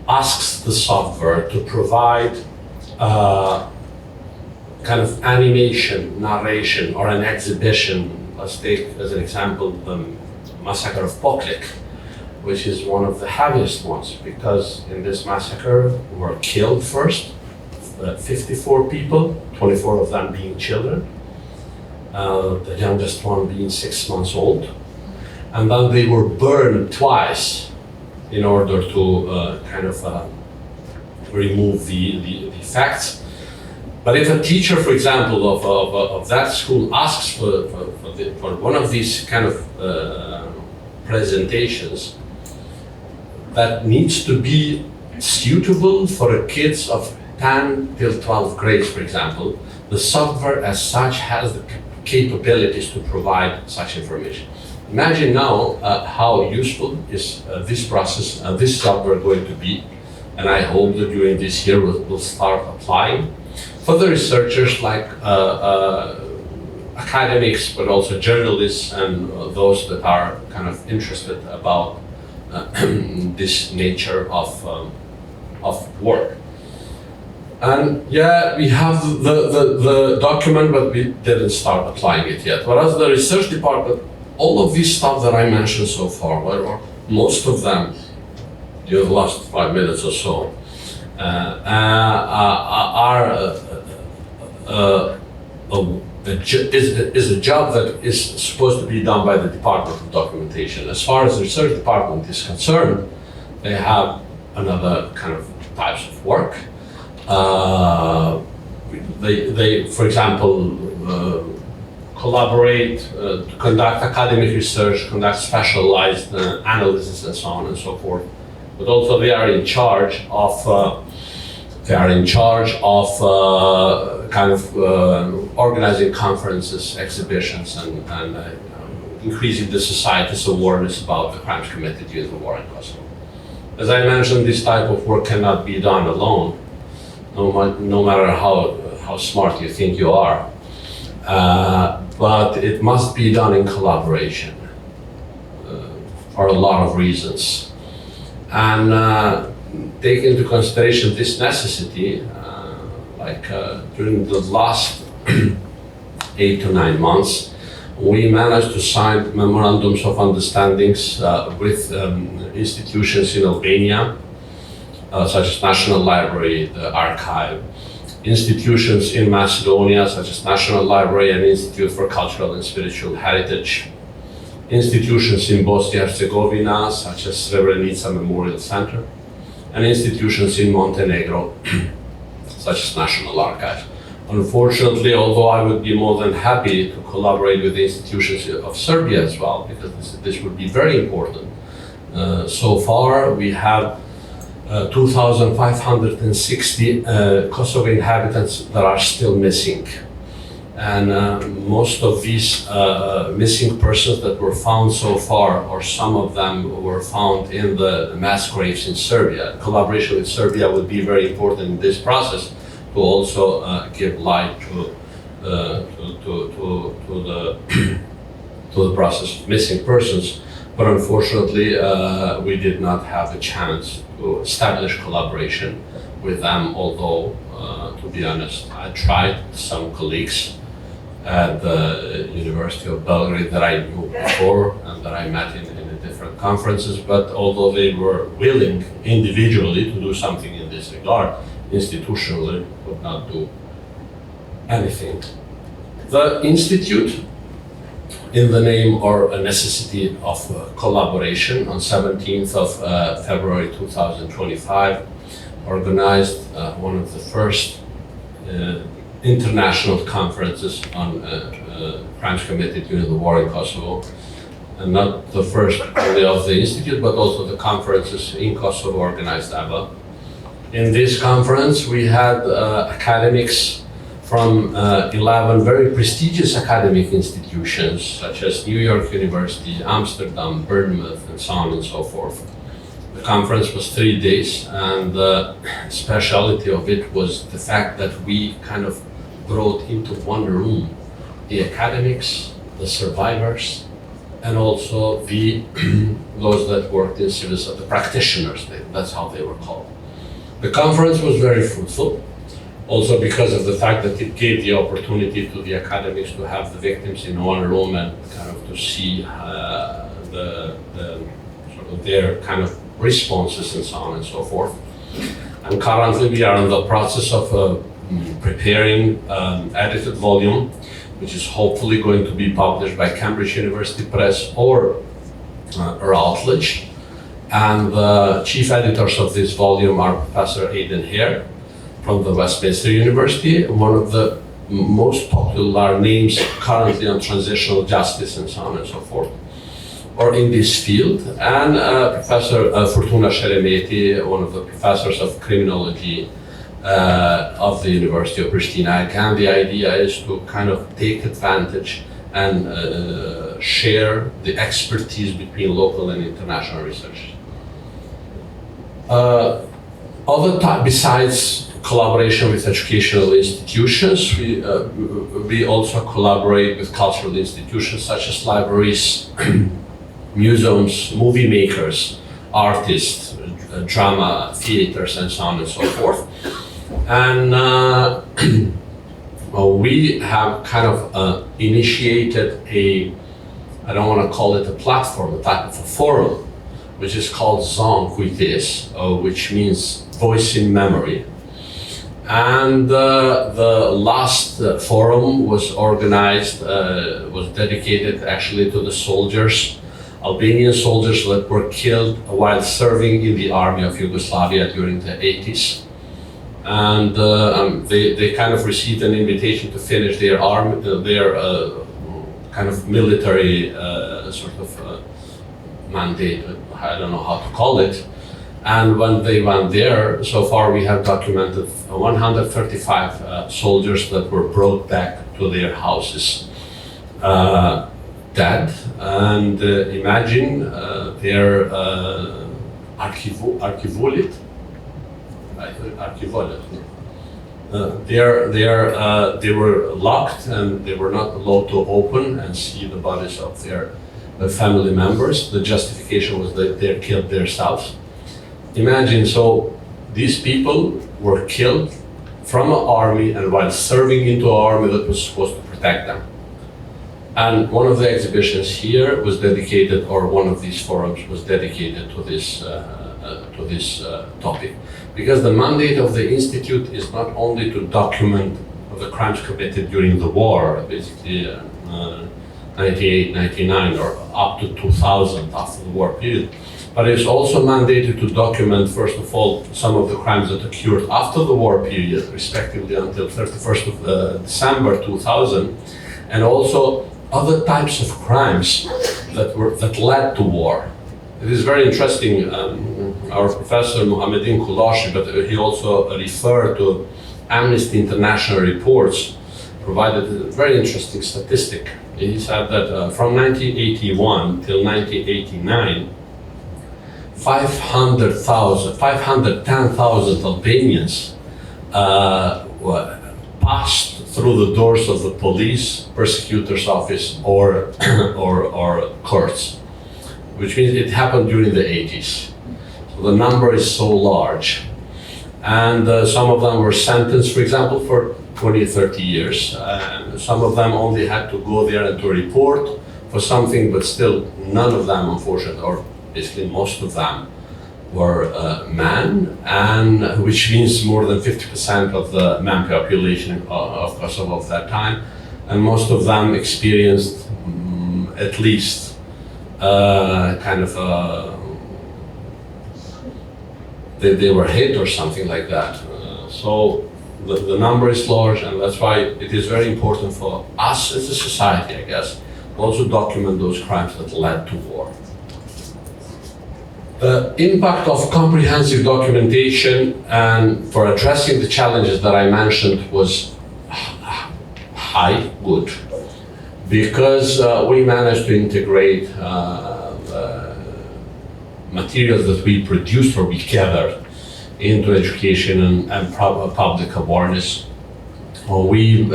asks the software to provide kind of animation, narration, or an exhibition. Let's take as an example the massacre of Poklik, which is one of the heaviest ones, because in this massacre were killed first 54 people, 24 of them being children, the youngest one being 6 months old, and then they were burned twice in order to kind of remove the effects. But if a teacher, for example, of that school asks for one of these kind of presentations that needs to be suitable for kids of 10 till 12 grades, for example, the software as such has the capabilities to provide such information. Imagine now how useful is this process, this software going to be, and I hope that during this year we'll start applying for the researchers like academics, but also journalists and those that are kind of interested about this nature of work. And yeah, we have the document, but we didn't start applying it yet. Whereas the research department, all of these stuff that I mentioned so far, or most of them, during the last 5 minutes or so, is a job that is supposed to be done by the Department of Documentation. As far as the research department is concerned, they have another kind of types of work. They, for example, collaborate to conduct academic research, conduct specialized analysis, and so on and so forth. But also they are in charge of kind of organizing conferences, exhibitions, and increasing the society's awareness about the crimes committed during the war in Kosovo. As I mentioned, this type of work cannot be done alone. no matter how smart you think you are. But it must be done in collaboration for a lot of reasons. And take into consideration this necessity, during the last 8 to 9 months, we managed to sign memorandums of understandings with institutions in Albania, such as National Library, the Archive, institutions in Macedonia, such as National Library and Institute for Cultural and Spiritual Heritage, institutions in Bosnia and Herzegovina, such as Srebrenica Memorial Center, and institutions in Montenegro, such as National Archive. Unfortunately, although I would be more than happy to collaborate with the institutions of Serbia as well, because this would be very important. So far, we have 2,560 Kosovo inhabitants that are still missing. And most of these missing persons that were found so far, or some of them were found in the mass graves in Serbia. Collaboration with Serbia would be very important in this process to also give light to the process of missing persons. But unfortunately, we did not have a chance to establish collaboration with them, although, to be honest, I tried. Some colleagues at the University of Belgrade that I knew before and that I met in different conferences, but although they were willing individually to do something in this regard, institutionally could not do anything. The Institute, in the name or a necessity of collaboration, on 17th of February 2025, organized one of the first international conferences on crimes committed during the war in Kosovo, and not the first only of the Institute, but also the conferences in Kosovo organized ABBA. In this conference, we had academics from 11 very prestigious academic institutions, such as New York University, Amsterdam, Bournemouth, and so on and so forth. The conference was 3 days, and the speciality of it was the fact that we kind of brought into one room the academics, the survivors, and also those that worked in civil society, the practitioners, that's how they were called. The conference was very fruitful, also because of the fact that it gave the opportunity to the academics to have the victims in one room and kind of to see their kind of responses and so on and so forth. And currently we are in the process of preparing an edited volume, which is hopefully going to be published by Cambridge University Press or Routledge. And the chief editors of this volume are Professor Aidan Hare from the Westminster University, one of the most popular names currently on transitional justice and so on and so forth, or in this field, and Professor Fortuna Sheremeti, one of the professors of criminology of the University of Pristina. Again, the idea is to kind of take advantage and share the expertise between local and international research. Besides collaboration with educational institutions, we also collaborate with cultural institutions such as libraries, museums, movie makers, artists, drama, theaters, and so on and so forth. And we have kind of initiated I don't want to call it a platform, a type of a forum, which is called Zon Kujtes, which means voice in memory. And the last forum was organized, was dedicated actually to the soldiers, Albanian soldiers that were killed while serving in the army of Yugoslavia during the 80s. And they kind of received an invitation to finish their kind of military mandate, I don't know how to call it. And when they went there, so far we have documented 135 soldiers that were brought back to their houses dead. And imagine they're archivolit. They were locked and they were not allowed to open and see the bodies of their family members. The justification was that they killed themselves. Imagine, so these people were killed from an army and while serving into an army that was supposed to protect them. And one of the exhibitions here was dedicated, or one of these forums was dedicated to this topic. Because the mandate of the Institute is not only to document the crimes committed during the war, basically 98, 99, or up to 2000 after the war period, but it's also mandated to document, first of all, some of the crimes that occurred after the war period, respectively until 31st of December 2000, and also other types of crimes that led to war. It is very interesting, our professor Mohamedin Kulashi, but he also referred to Amnesty International reports, provided a very interesting statistic. He said that from 1981 till 1989, 510,000 Albanians passed through the doors of the police, prosecutor's office, or courts, which means it happened during the 80s. So the number is so large. And some of them were sentenced, for example, for 20, 30 years. And some of them only had to go there and to report for something, but still none of them, unfortunately, or basically most of them, were men, and which means more than 50% of the man population of Kosovo of that time. And most of them experienced at least they were hit or something like that. So the number is large, and that's why it is very important for us as a society, I guess, also document those crimes that led to war. The impact of comprehensive documentation and for addressing the challenges that I mentioned was high, good, because we managed to integrate materials that we produced or we gathered into education and public awareness. We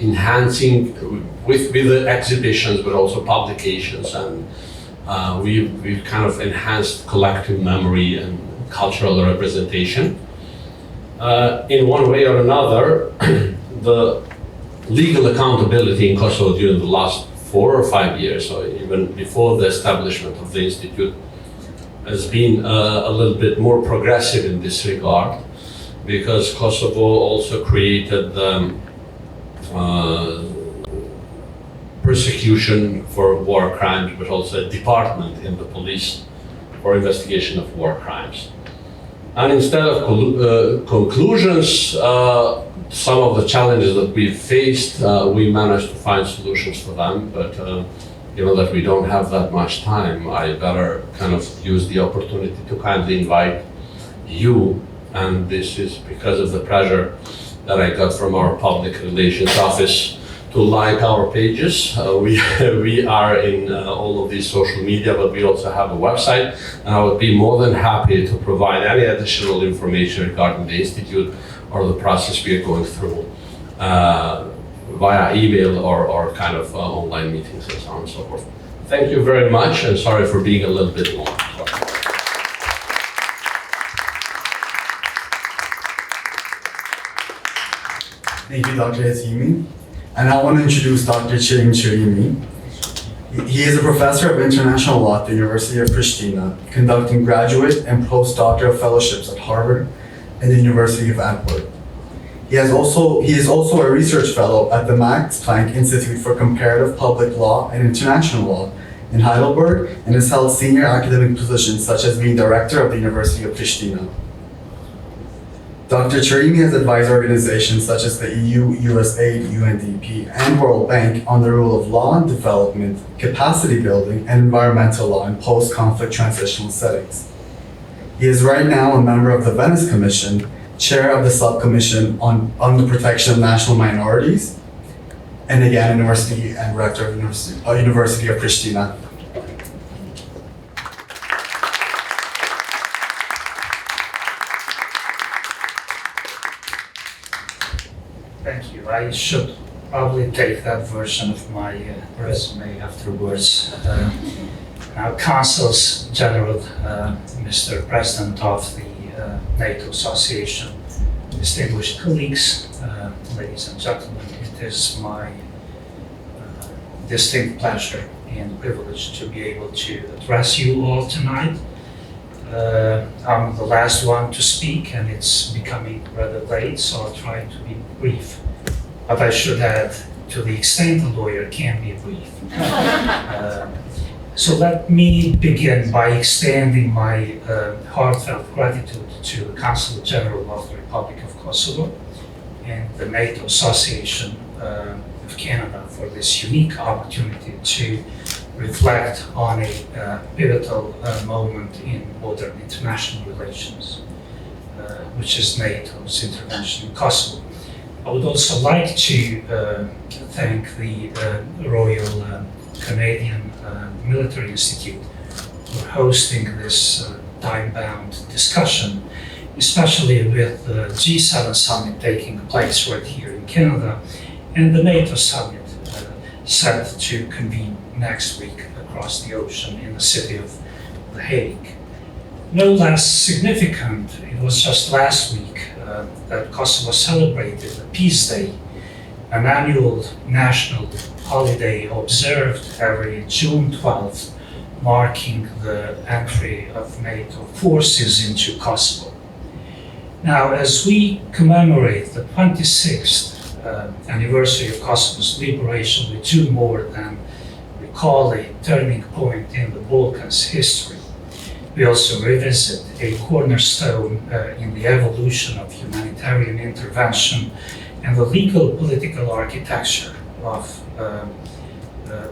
enhancing with the exhibitions, but also publications, and we've kind of enhanced collective memory and cultural representation. In one way or another, the legal accountability in Kosovo during the last 4 or 5 years, or even before the establishment of the Institute, has been a little bit more progressive in this regard, because Kosovo also created persecution for war crimes, but also a department in the police for investigation of war crimes. And instead of conclusions, some of the challenges that we faced, we managed to find solutions for them, but given that we don't have that much time, I better kind of use the opportunity to kindly invite you, and this is because of the pressure that I got from our public relations office, to like our pages. We are in all of these social media, but we also have a website, and I would be more than happy to provide any additional information regarding the Institute or the process we are going through via email or kind of online meetings and so on and so forth. Thank you very much, and sorry for being a little bit long. Thank you, Dr. Hatimi. And I want to introduce Dr. Çelim Çerimi. He is a professor of international law at the University of Pristina, conducting graduate and postdoctoral fellowships at Harvard and the University of Antwerp. He is also a research fellow at the Max Planck Institute for Comparative Public Law and International Law in Heidelberg, and has held senior academic positions such as being director of the University of Pristina. Dr. Çerimi has advised organizations such as the EU, USAID, UNDP, and World Bank on the rule of law and development, capacity building, and environmental law in post-conflict transitional settings. He is right now a member of the Venice Commission, chair of the subcommission on the protection of national minorities, and again, university and rector of University of Pristina. Thank you. I should probably take that version of my resume afterwards. Now, Consuls General, Mr. President of the NATO Association, distinguished colleagues, ladies and gentlemen, it is my distinct pleasure and privilege to be able to address you all tonight. I'm the last one to speak, and it's becoming rather late, so I'll try to be brief. But I should add, to the extent a lawyer can be brief. So let me begin by extending my heartfelt gratitude to the Consul General of the Republic of Kosovo and the NATO Association of Canada for this unique opportunity to reflect on a pivotal moment in modern international relations, which is NATO's intervention in Kosovo. I would also like to thank the Royal Canadian Military Institute for hosting this time-bound discussion, especially with the G7 summit taking place right here in Canada and the NATO summit set to convene next week across the ocean in the city of The Hague. No less significant, it was just last week that Kosovo celebrated the Peace Day, an annual national holiday observed every June 12th, marking the entry of NATO forces into Kosovo. Now, as we commemorate the 26th anniversary of Kosovo's liberation, we do more than recall a turning point in the Balkans' history. We also revisit a cornerstone in the evolution of humanitarian intervention and the legal political architecture of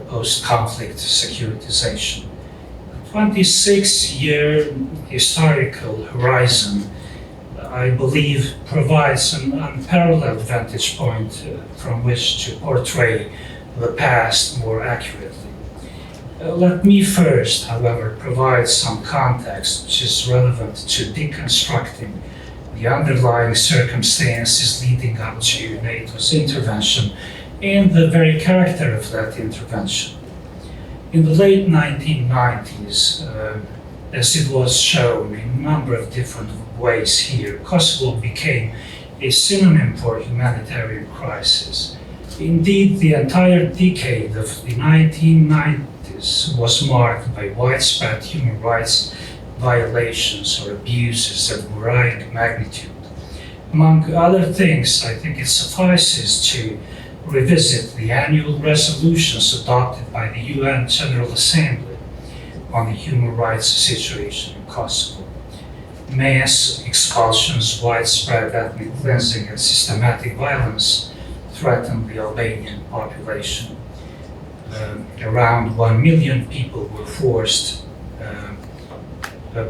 post-conflict securitization. The 26-year historical horizon, I believe, provides an unparalleled vantage point from which to portray the past more accurately. Let me first, however, provide some context which is relevant to deconstructing the underlying circumstances leading up to NATO's intervention and the very character of that intervention. In the late 1990s, as it was shown in a number of different ways here, Kosovo became a synonym for humanitarian crisis. Indeed, the entire decade of the 1990s was marked by widespread human rights violations or abuses of varying magnitude. Among other things, I think it suffices to revisit the annual resolutions adopted by the UN General Assembly on the human rights situation in Kosovo. Mass expulsions, widespread ethnic cleansing, and systematic violence threatened the Albanian population. Around 1 million people were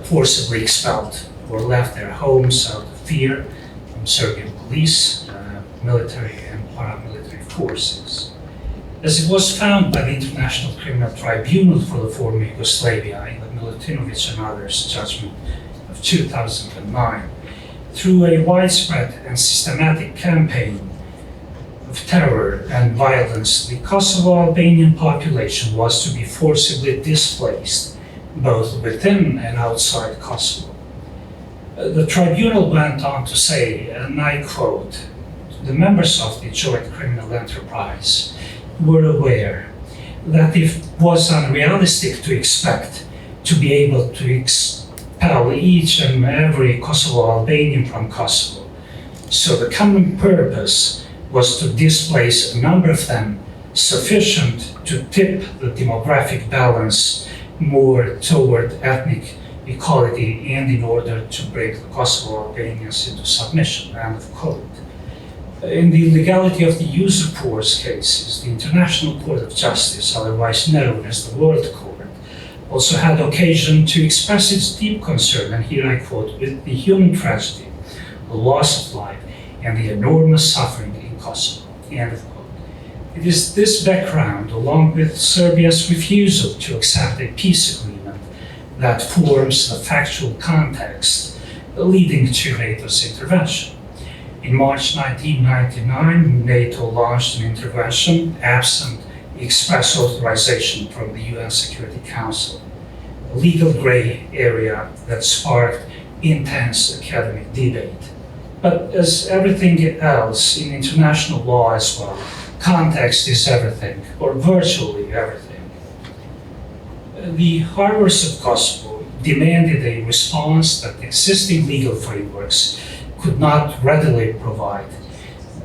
forcibly expelled or left their homes out of fear from Serbian police, military and paramilitary forces. As it was found by the International Criminal Tribunal for the former Yugoslavia in the Milutinovic and others judgment of 2009, through a widespread and systematic campaign of terror and violence, the Kosovo Albanian population was to be forcibly displaced, both within and outside Kosovo. The tribunal went on to say, and I quote, "The members of the joint criminal enterprise were aware that it was unrealistic to expect to be able to expel each and every Kosovo Albanian from Kosovo. So the common purpose was to displace a number of them sufficient to tip the demographic balance more toward ethnic equality and in order to bring the Kosovo Albanians into submission," end of quote. In the legality of the use of force cases, the International Court of Justice, otherwise known as the World Court, also had occasion to express its deep concern, and here I quote, "with the human tragedy, the loss of life, and the enormous suffering in Kosovo," end of quote. It is this background, along with Serbia's refusal to accept a peace agreement, that forms the factual context leading to NATO's intervention. In March 1999, NATO launched an intervention absent express authorization from the UN Security Council, a legal gray area that sparked intense academic debate. But as everything else in international law as well, context is everything, or virtually everything. The harbors of Kosovo demanded a response that existing legal frameworks could not readily provide.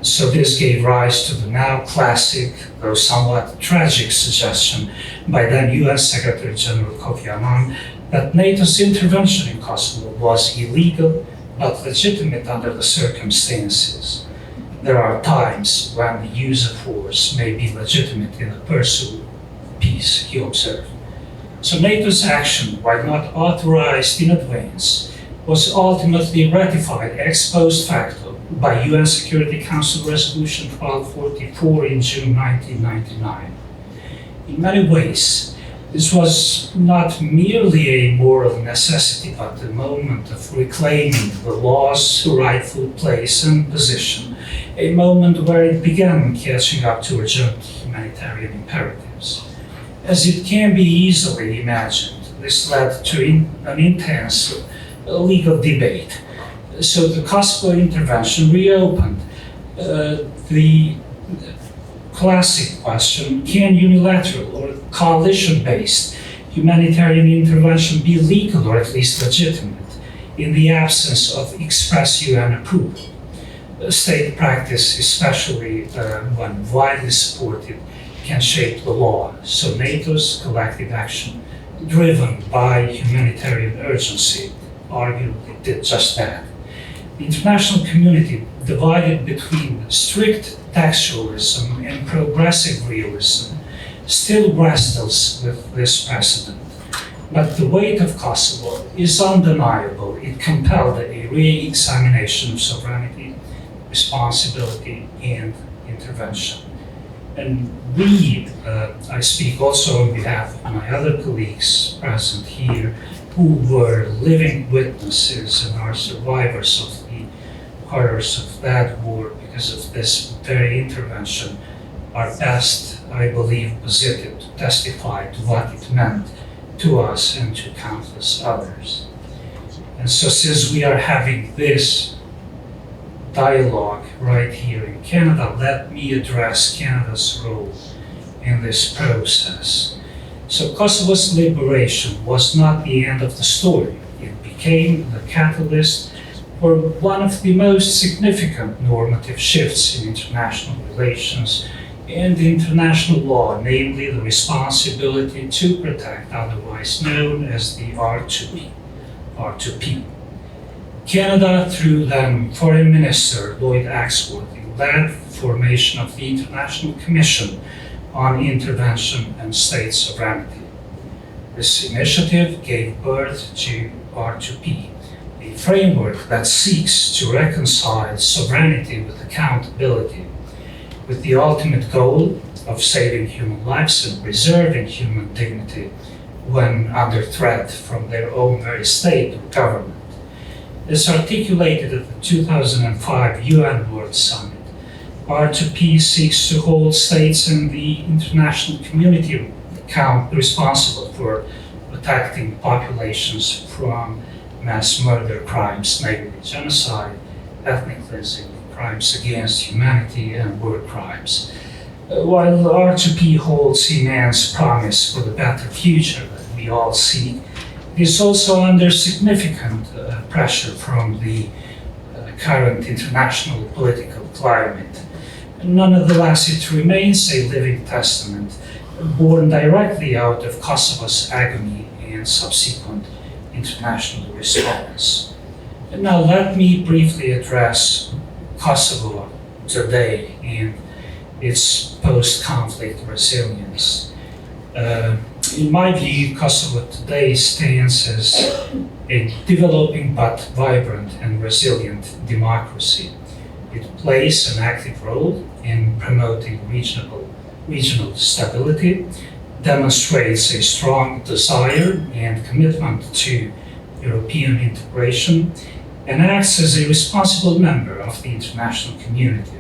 So this gave rise to the now classic, though somewhat tragic suggestion by then US Secretary General Kofi Annan that NATO's intervention in Kosovo was illegal but legitimate under the circumstances. There are times when the use of force may be legitimate in the pursuit of peace, he observed. So NATO's action, while not authorized in advance, was ultimately ratified ex post facto by UN Security Council Resolution 1244 in June 1999. In many ways, this was not merely a moral necessity, but a moment of reclaiming the law's rightful place and position, a moment where it began catching up to urgent humanitarian imperatives. As it can be easily imagined, this led to an intense legal debate. So the Kosovo intervention reopened the classic question, can unilateral or coalition-based humanitarian intervention be legal or at least legitimate in the absence of express UN approval? State practice, especially when widely supported, can shape the law. So NATO's collective action, driven by humanitarian urgency, arguably did just that. The international community, divided between strict textualism and progressive realism, still wrestles with this precedent. But the weight of Kosovo is undeniable. It compelled a re-examination of sovereignty, responsibility, and intervention. And we, I speak also on behalf of my other colleagues present here, who were living witnesses and are survivors of the horrors of that war because of this very intervention, are best, I believe, positioned to testify to what it meant to us and to countless others. And so since we are having this dialogue right here in Canada, let me address Canada's role in this process. So Kosovo's liberation was not the end of the story. It became the catalyst for one of the most significant normative shifts in international relations and international law, namely the responsibility to protect, otherwise known as the R2P. Canada, through then Foreign Minister Lloyd Axworthy, led formation of the International Commission on Intervention and State Sovereignty. This initiative gave birth to R2P, a framework that seeks to reconcile sovereignty with accountability, with the ultimate goal of saving human lives and preserving human dignity when under threat from their own very state or government. As articulated at the 2005 UN World Summit, R2P seeks to hold states and the international community responsible for protecting populations from mass murder crimes, namely genocide, ethnic cleansing, crimes against humanity, and war crimes. While R2P holds immense promise for the better future that we all seek, it is also under significant pressure from the current international political climate. Nonetheless, it remains a living testament, born directly out of Kosovo's agony and subsequent international response. And now let me briefly address Kosovo today and its post-conflict resilience. In my view, Kosovo today stands as a developing but vibrant and resilient democracy. It plays an active role in promoting regional stability, demonstrates a strong desire and commitment to European integration, and acts as a responsible member of the international community.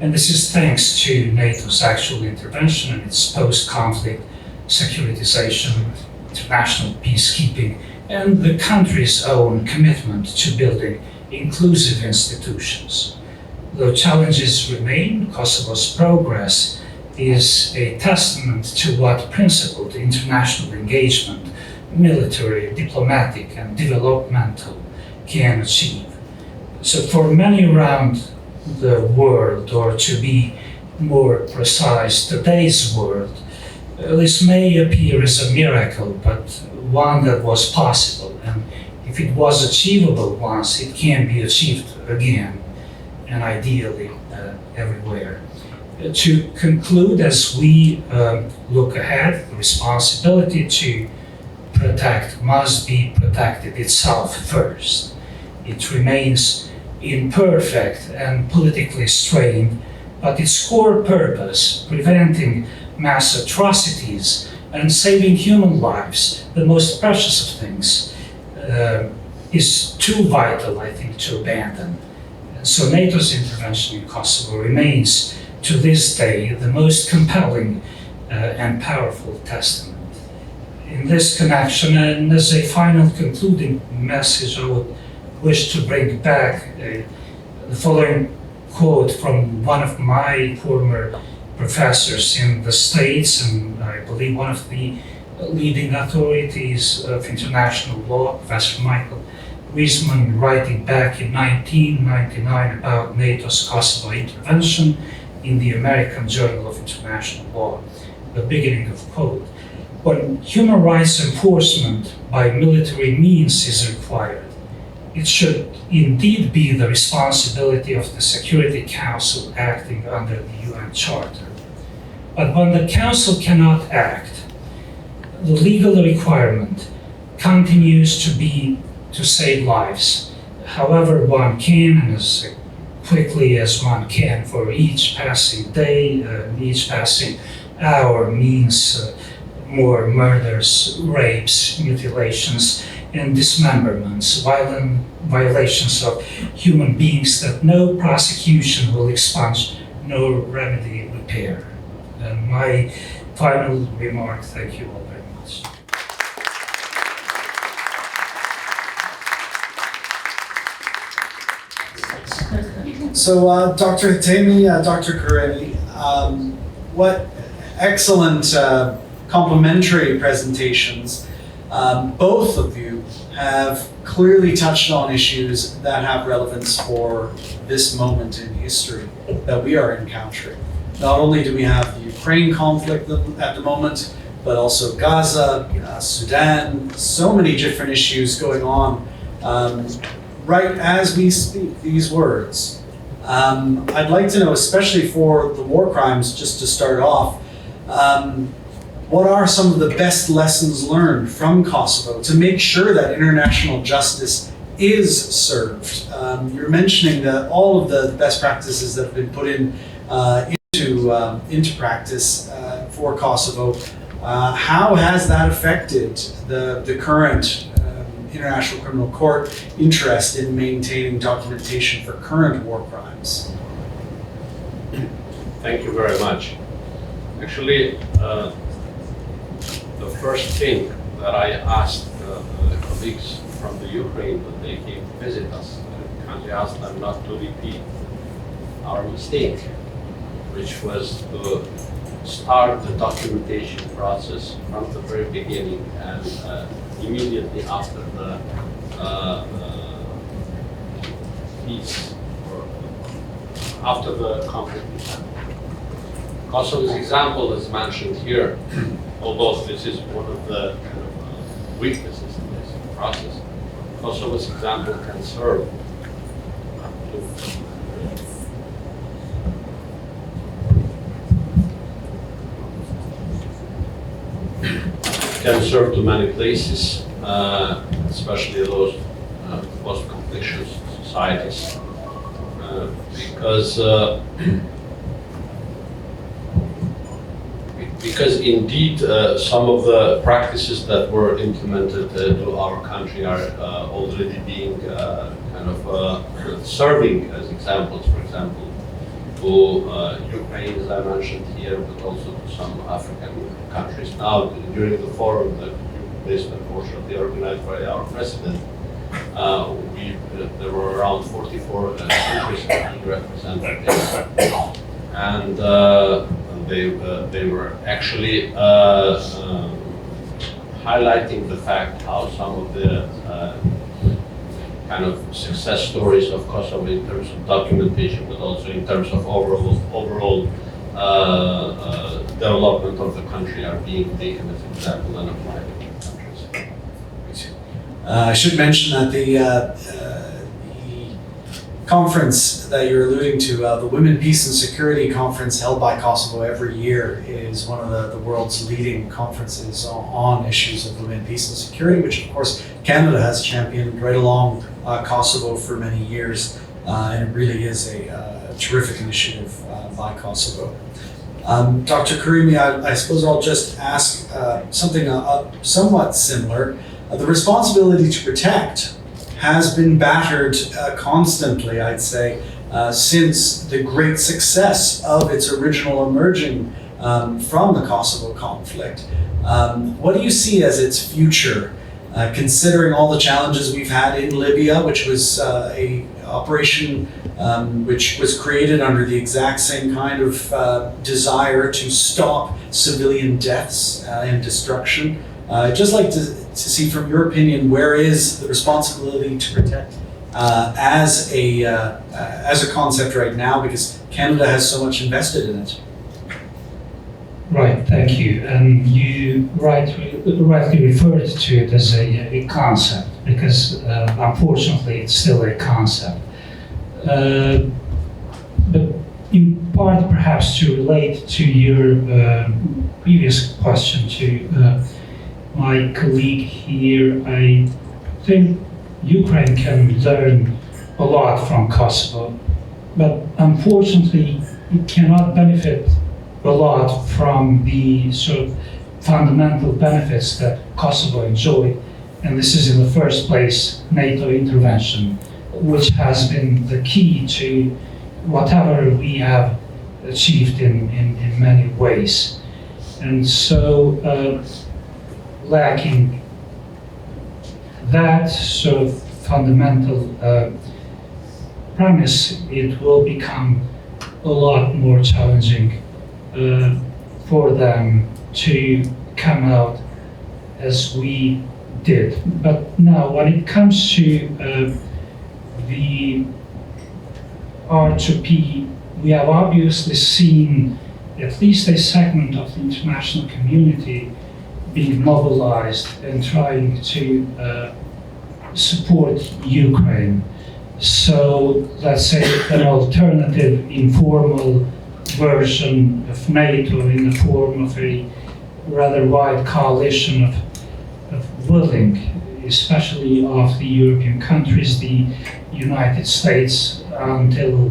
And this is thanks to NATO's actual intervention and its post-conflict securitization, international peacekeeping, and the country's own commitment to building inclusive institutions. Though challenges remain, Kosovo's progress is a testament to what principled international engagement, military, diplomatic, and developmental can achieve. So for many around the world, or to be more precise, today's world, this may appear as a miracle, but one that was possible. And if it was achievable once, it can be achieved again, and ideally everywhere. To conclude, as we look ahead, the responsibility to protect must be protected itself first. It remains imperfect and politically strained, but its core purpose, preventing mass atrocities and saving human lives, the most precious of things, is too vital, I think, to abandon. So NATO's intervention in Kosovo remains, to this day, the most compelling and powerful testament. In this connection, and as a final concluding message, I would wish to bring back the following quote from one of my former professors in the States, and I believe one of the leading authorities of international law, Professor Michael Wiesman, writing back in 1999 about NATO's Kosovo intervention in the American Journal of International Law. The beginning of quote: "When human rights enforcement by military means is required, it should indeed be the responsibility of the Security Council acting under the UN Charter. But when the Council cannot act, the legal requirement continues to be to save lives, however one can, and as quickly as one can, for each passing day, each passing hour means more murders, rapes, mutilations, and dismemberments, violent violations of human beings that no prosecution will expunge, no remedy repair." And my final remark, thank you all very much. So, Dr. Hatemi, Dr. Kareni, what excellent complimentary presentations. Both of you have clearly touched on issues that have relevance for this moment in history that we are encountering. Not only do we have the Ukraine conflict at the moment, but also Gaza, Sudan, so many different issues going on right as we speak these words. I'd like to know, especially for the war crimes, just to start off, what are some of the best lessons learned from Kosovo to make sure that international justice is served? You're mentioning that all of the best practices that have been put into practice for Kosovo. How has that affected the current International Criminal Court interest in maintaining documentation for current war crimes? Thank you very much. Actually, the first thing that I asked the colleagues from the Ukraine when they came to visit us, I asked them not to repeat our mistake, which was to start the documentation process from the very beginning and immediately after the peace or after the conflict began. Kosovo's example is mentioned here, although this is one of the weaknesses in this process. Kosovo's example can serve to many places, especially those post-confliction societies, because because indeed some of the practices that were implemented to our country are already being kind of serving as examples, for example, to Ukraine, as I mentioned here, but also to some African countries. Now, during the forum that based unfortunately organized by our president, there were around 44 countries being represented there. And they were actually highlighting the fact how some of the kind of success stories of Kosovo in terms of documentation, but also in terms of overall development of the country are being taken as example and applied in countries. I should mention that the conference that you're alluding to, the Women, Peace and Security Conference held by Kosovo every year, is one of the world's leading conferences on issues of women, peace and security, which of course Canada has championed right along Kosovo for many years, and it really is a terrific initiative by Kosovo. Dr. Karimi, I suppose I'll just ask something somewhat similar. The responsibility to protect has been battered constantly, I'd say, since the great success of its original emerging from the Kosovo conflict. What do you see as its future, considering all the challenges we've had in Libya, which was a operation which was created under the exact same kind of desire to stop civilian deaths and destruction? I'd just like to see, from your opinion, where is the responsibility to protect as a concept right now, because Canada has so much invested in it. Right, thank you. And you rightly referred to it as a concept, because unfortunately it's still a concept. But in part perhaps to relate to your previous question to my colleague here, I think Ukraine can learn a lot from Kosovo, but unfortunately it cannot benefit a lot from the sort of fundamental benefits that Kosovo enjoyed, and this is in the first place NATO intervention, which has been the key to whatever we have achieved in many ways. And so lacking that sort of fundamental premise, it will become a lot more challenging for them to come out as we did. But now, when it comes to the R2P, we have obviously seen at least a segment of the international community being mobilized and trying to support Ukraine. So let's say an alternative informal version of NATO in the form of a rather wide coalition of willing, especially of the European countries, the United States until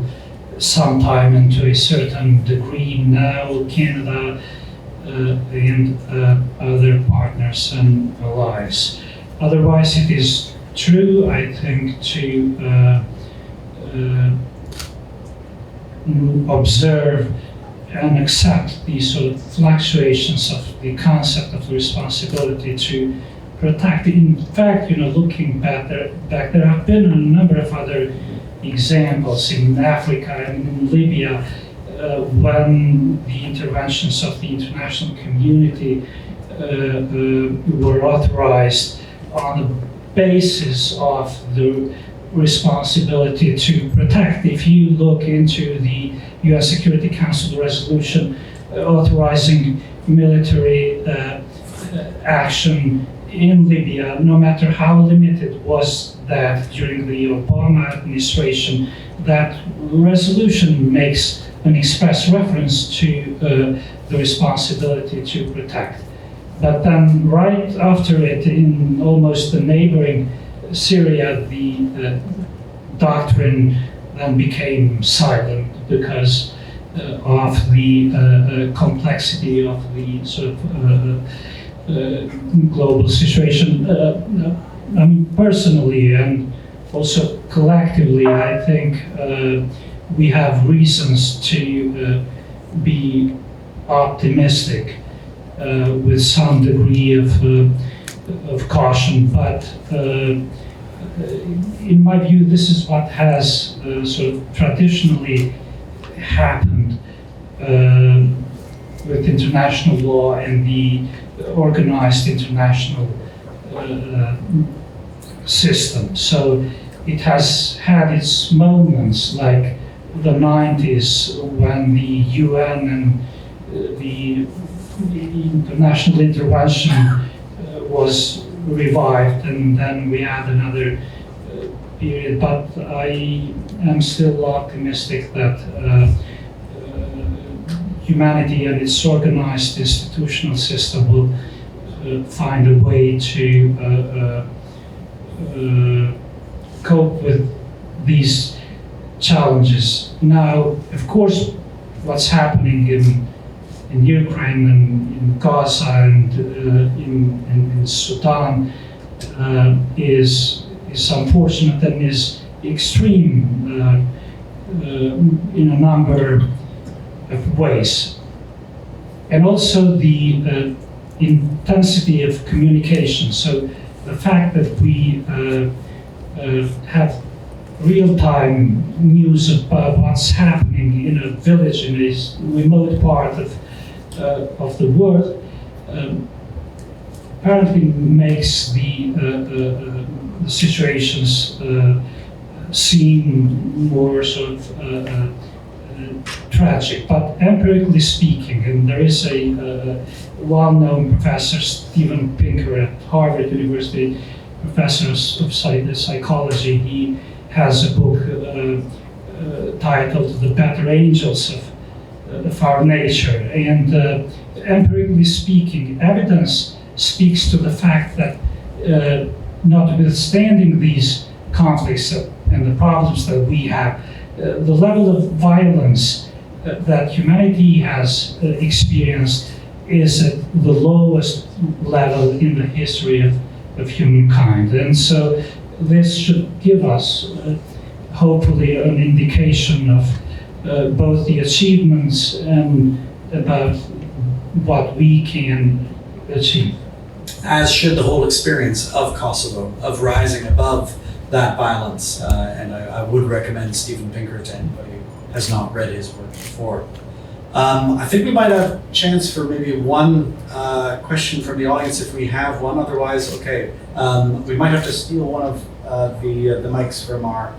sometime and to a certain degree now, Canada, and other partners and allies. Otherwise, it is true, I think, to observe and accept these sort of fluctuations of the concept of the responsibility to protect. In fact, looking back, there have been a number of other examples in Africa and in Libya when the interventions of the international community were authorized on the basis of the responsibility to protect. If you look into the UN Security Council resolution authorizing military action in Libya, no matter how limited was that during the Obama administration, that resolution makes an express reference to the responsibility to protect. But then right after it, in almost the neighboring Syria, the doctrine then became silent because of the complexity of the sort of global situation. I mean, personally and also collectively, I think we have reasons to be optimistic with some degree of caution, but in my view, this is what has sort of traditionally happened with international law and the organized international system. So it has had its moments, like the 90s, when the UN and the international intervention was revived, and then we had another period. But I am still optimistic that humanity and its organized institutional system will find a way to cope with these challenges. Now, of course, what's happening in Ukraine and in Gaza and in Sudan is unfortunate and is extreme in a number of ways. And also the intensity of communication. So the fact that we have real-time news about what's happening in a village in a remote part of the world apparently makes the situations seem more sort of tragic. But empirically speaking, and there is a well-known professor, Steven Pinker at Harvard University, professor of psychology, he has a book titled The Better Angels of Our Nature. And empirically speaking, evidence speaks to the fact that notwithstanding these conflicts and the problems that we have, the level of violence that humanity has experienced is at the lowest level in the history of humankind. And so this should give us hopefully an indication of both the achievements and about what we can achieve. As should the whole experience of Kosovo, of rising above that violence. And I would recommend Steven Pinker to anybody who has not read his work before. I think we might have a chance for maybe one question from the audience if we have one. Otherwise, okay. We might have to steal one of the mics from our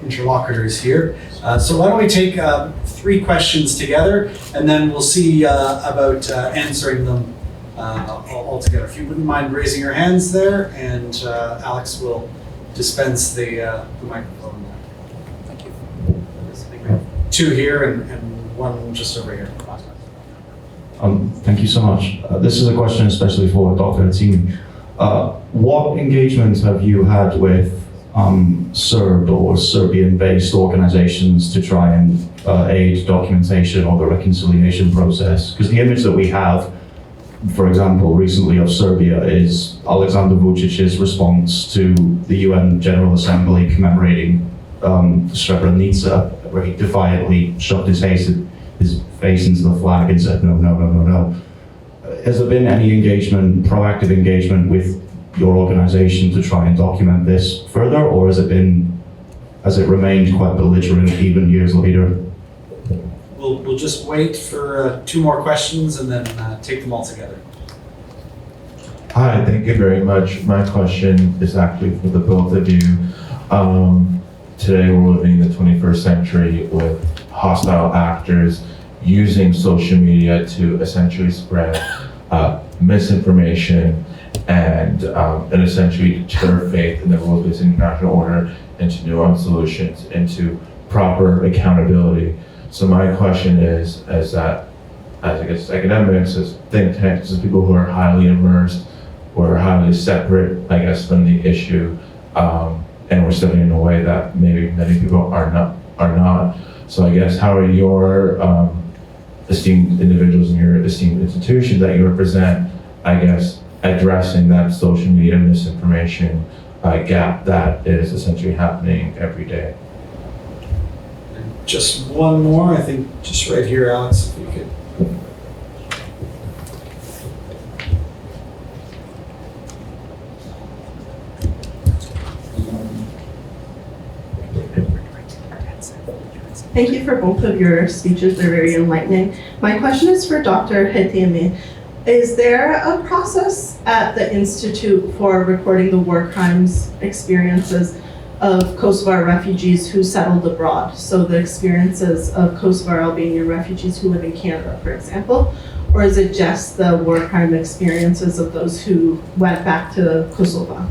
interlocutors here. So why don't we take 3 questions together, and then we'll see about answering them all together. If you wouldn't mind raising your hands there, and Alex will dispense the microphone there. Thank you. I think we have 2 here and 1 just over here. Thank you so much. This is a question especially for Dr. Hatimi. What engagements have you had with Serb or Serbian-based organizations to try and aid documentation or the reconciliation process? Because the image that we have, for example, recently of Serbia is Alexander Vucic's response to the UN General Assembly commemorating Srebrenica, where he defiantly shoved his face into the flag and said, no, no, no, no, no. Has there been any engagement, proactive engagement with your organization to try and document this further, or has it remained quite belligerent even years later? We'll just wait for 2 more questions and then take them all together. Hi, thank you very much. My question is actually for the both of you. Today we're living in the 21st century with hostile actors using social media to essentially spread misinformation and essentially deter faith in the rules-based international order into nuanced solutions, into proper accountability. So my question is that, as I guess academics, as think tanks, as people who are highly immersed, or highly separate, I guess, from the issue, and we're studying in a way that maybe many people are not. So I guess how are your esteemed individuals in your esteemed institution that you represent, I guess, addressing that social media misinformation gap that is essentially happening every day? Just one more, I think, just right here, Alex, if you could. Thank you for both of your speeches. They're very enlightening. My question is for Dr. Hetemi. Is there a process at the Institute for recording the war crimes experiences of Kosovar refugees who settled abroad? So the experiences of Kosovar Albanian refugees who live in Canada, for example? Or is it just the war crime experiences of those who went back to Kosovo?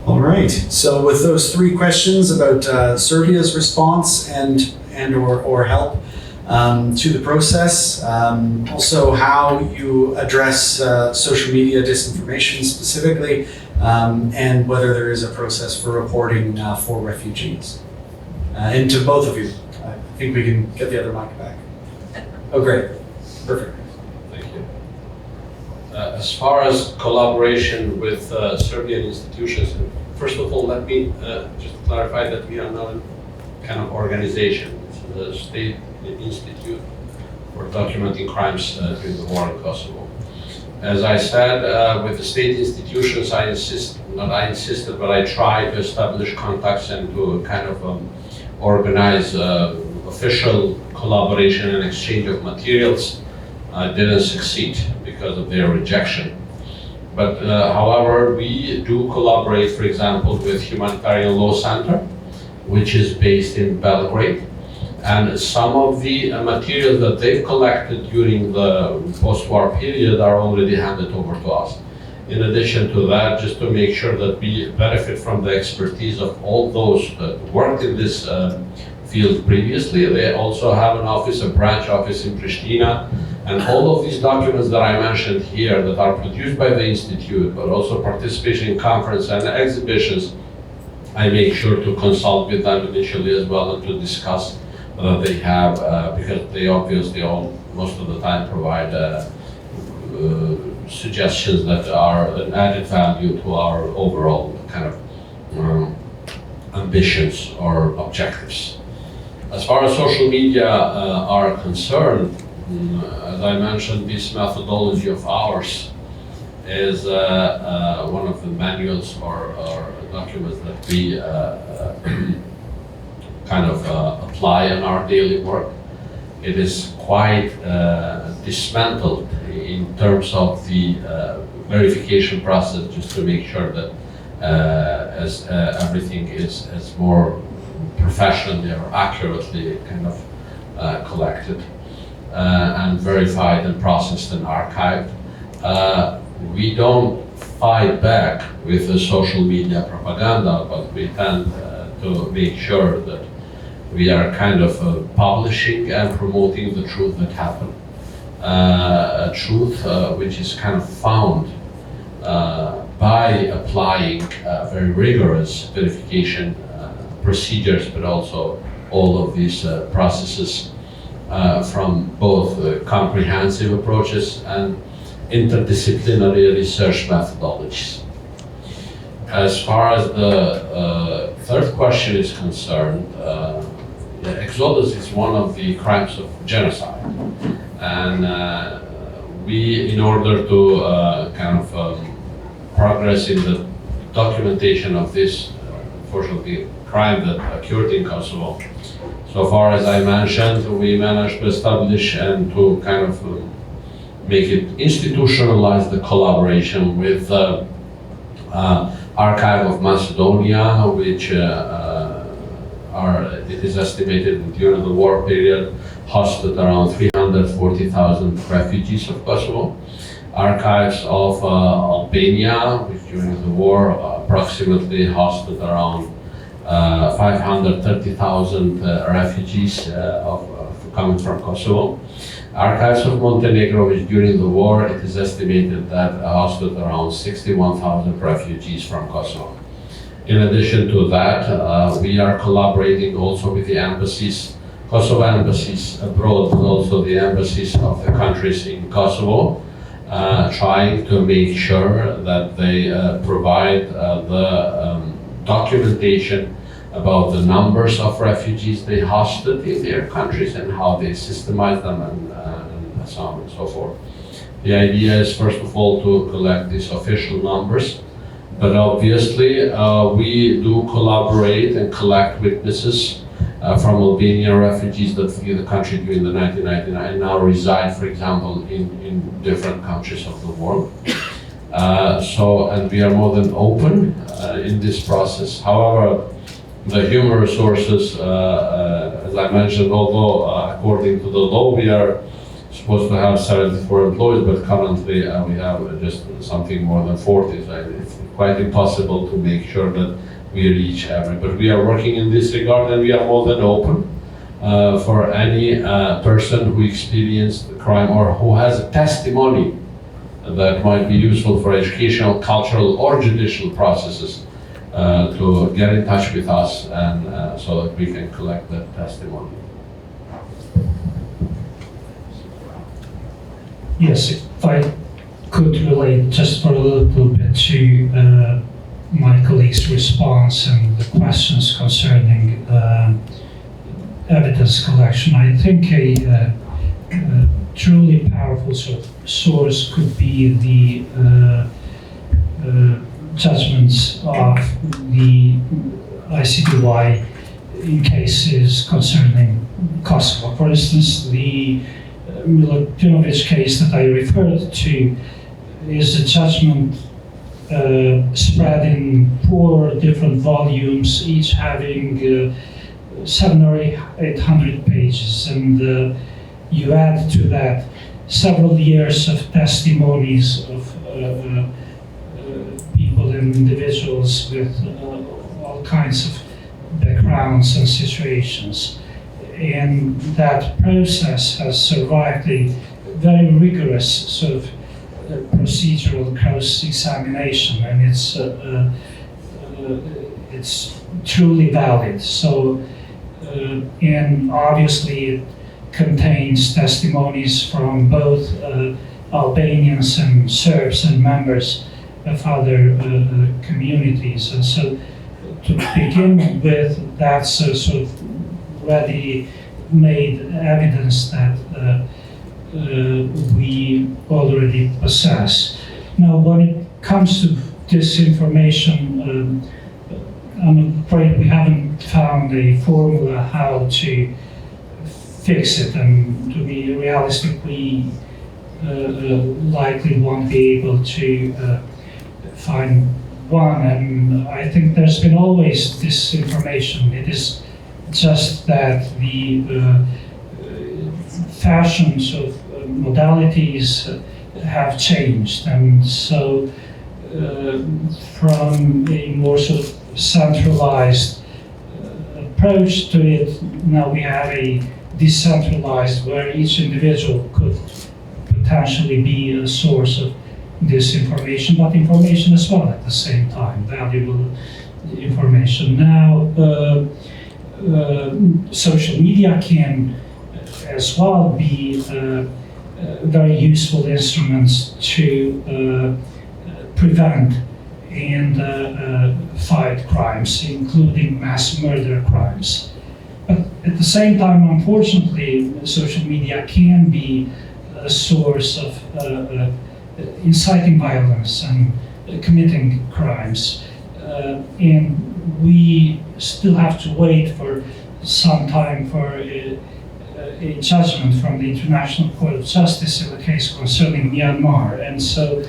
All right, so with those three questions about Serbia's response and or help to the process, also how you address social media disinformation specifically, and whether there is a process for reporting for refugees. And to both of you, I think we can get the other mic back. Oh, great, perfect. Thank you. As far as collaboration with Serbian institutions, first of all, let me just clarify that we are not a kind of organization. It's the State Institute for Documenting Crimes during the war in Kosovo. As I said, with the state institutions, I try to establish contacts and to kind of organize official collaboration and exchange of materials. I didn't succeed because of their rejection. But however, we do collaborate, for example, with Humanitarian Law Center, which is based in Belgrade. And some of the materials that they've collected during the post-war period are already handed over to us. In addition to that, just to make sure that we benefit from the expertise of all those that worked in this field previously, they also have an office, a branch office in Pristina. And all of these documents that I mentioned here that are produced by the Institute, but also participation in conferences and exhibitions, I make sure to consult with them initially as well and to discuss whether they have, because they obviously all, most of the time provide suggestions that are an added value to our overall kind of ambitions or objectives. As far as social media are concerned, as I mentioned, this methodology of ours is one of the manuals or documents that we kind of apply in our daily work. It is quite dismantled in terms of the verification process, just to make sure that as everything is as more professionally or accurately kind of collected and verified and processed and archived. We don't fight back with the social media propaganda, but we tend to make sure that we are kind of publishing and promoting the truth that happened. A truth which is kind of found by applying very rigorous verification procedures, but also all of these processes from both comprehensive approaches and interdisciplinary research methodologies. As far as the third question is concerned, Exodus is one of the crimes of genocide. And we, in order to kind of progress in the documentation of this, unfortunately, crime that occurred in Kosovo, so far as I mentioned, we managed to establish and to kind of make it institutionalize the collaboration with the Archive of Macedonia, which it is estimated during the war period hosted around 340,000 refugees of Kosovo. Archives of Albania, which during the war approximately hosted around 530,000 refugees coming from Kosovo. Archives of Montenegro, which during the war it is estimated that hosted around 61,000 refugees from Kosovo. In addition to that, we are collaborating also with the embassies, Kosovo embassies abroad, but also the embassies of the countries in Kosovo, trying to make sure that they provide the documentation about the numbers of refugees they hosted in their countries and how they systemize them and so on and so forth. The idea is, first of all, to collect these official numbers, but obviously we do collaborate and collect witnesses from Albanian refugees that flee the country during the 1999 and now reside, for example, in different countries of the world. And we are more than open in this process. However, the human resources, as I mentioned, although according to the law we are supposed to have 74 employees, but currently we have just something more than 40. So it's quite impossible to make sure that we reach every. But we are working in this regard, and we are more than open for any person who experienced the crime or who has a testimony that might be useful for educational, cultural, or judicial processes to get in touch with us, and so that we can collect that testimony. Yes, if I could relate just for a little bit to my colleague's response and the questions concerning evidence collection. I think a truly powerful sort of source could be the judgments of the ICTY in cases concerning Kosovo. For instance, the Milutinovic case that I referred to is a judgment spread in 4 different volumes, each having 700 or 800 pages, and you add to that several years of testimonies of people and individuals with all kinds of backgrounds and situations. And that process has survived a very rigorous sort of procedural cross-examination, and it's truly valid. So, and obviously it contains testimonies from both Albanians and Serbs and members of other communities. And so to begin with, that's a sort of ready-made evidence that we already possess. Now, when it comes to disinformation, I'm afraid we haven't found a formula how to fix it, and to be realistic, we likely won't be able to find one. And I think there's been always disinformation. It is just that the fashions of modalities have changed, and so from a more sort of centralized approach to it, now we have a decentralized, where each individual could potentially be a source of disinformation, but information as well at the same time, valuable information. Now, social media can as well be very useful instruments to prevent and fight crimes, including mass murder crimes. But at the same time, unfortunately, social media can be a source of inciting violence and committing crimes. And we still have to wait for some time for a judgment from the International Court of Justice in the case concerning Myanmar. And so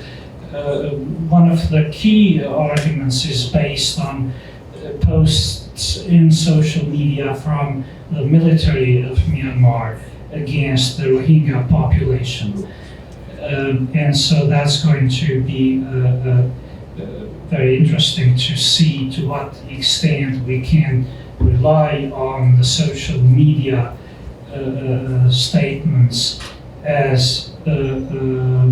one of the key arguments is based on posts in social media from the military of Myanmar against the Rohingya population. And so that's going to be very interesting to see to what extent we can rely on the social media statements as a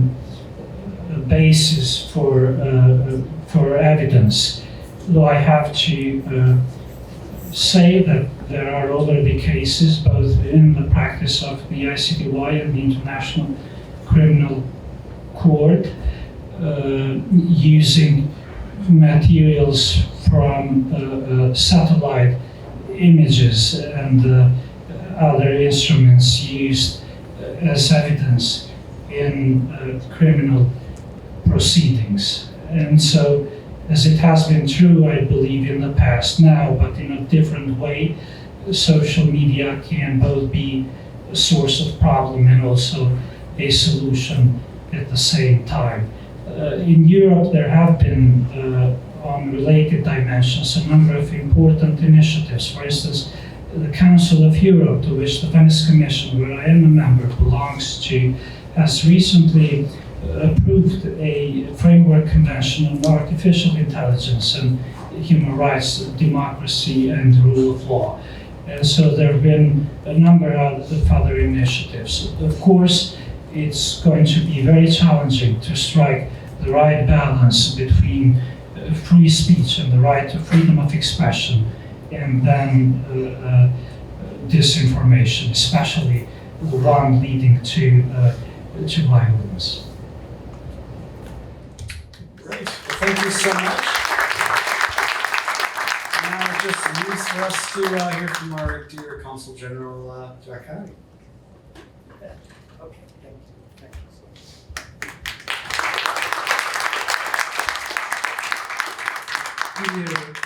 basis for evidence. though I have to say that there are already cases both in the practice of the ICTY and the International Criminal Court using materials from satellite images and other instruments used as evidence in criminal proceedings. And so, as it has been true, I believe, in the past now, but in a different way, social media can both be a source of problem and also a solution at the same time. In Europe, there have been, on related dimensions, a number of important initiatives. For instance, the Council of Europe, to which the Venice Commission, where I am a member, belongs to, has recently approved a framework convention on artificial intelligence and human rights, democracy, and rule of law. And so there have been a number of other initiatives. Of course, it's going to be very challenging to strike the right balance between free speech and the right to freedom of expression, and then disinformation, especially the one leading to violence. Great. Well, thank you so much. Now it just leaves for us to hear from our dear Consul General, Jack Howdy. Okay, thank you. Thank you so much.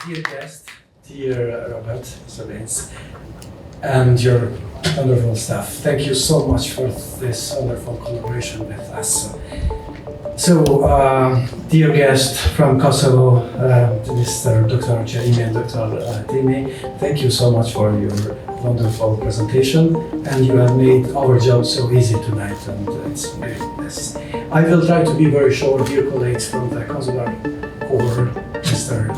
Dear guest, dear Robert Sabins, and your wonderful staff, thank you so much for this wonderful collaboration with us. So, dear guest from Kosovo, Mr. Dr. Jeremy and Dr. Timi, thank you so much for your wonderful presentation, and you have made our job so easy tonight, and it's very nice. I will try to be very short, dear colleagues from the Consular Corps, Mr.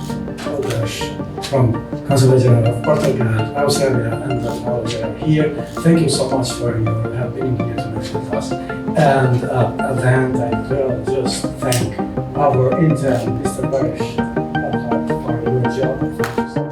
Aldash, from Consulate General of Portugal, Australia, and now they are here. Thank you so much for your being here tonight with us. And at the end, I will just thank our intern, Mr. Barish, for your job.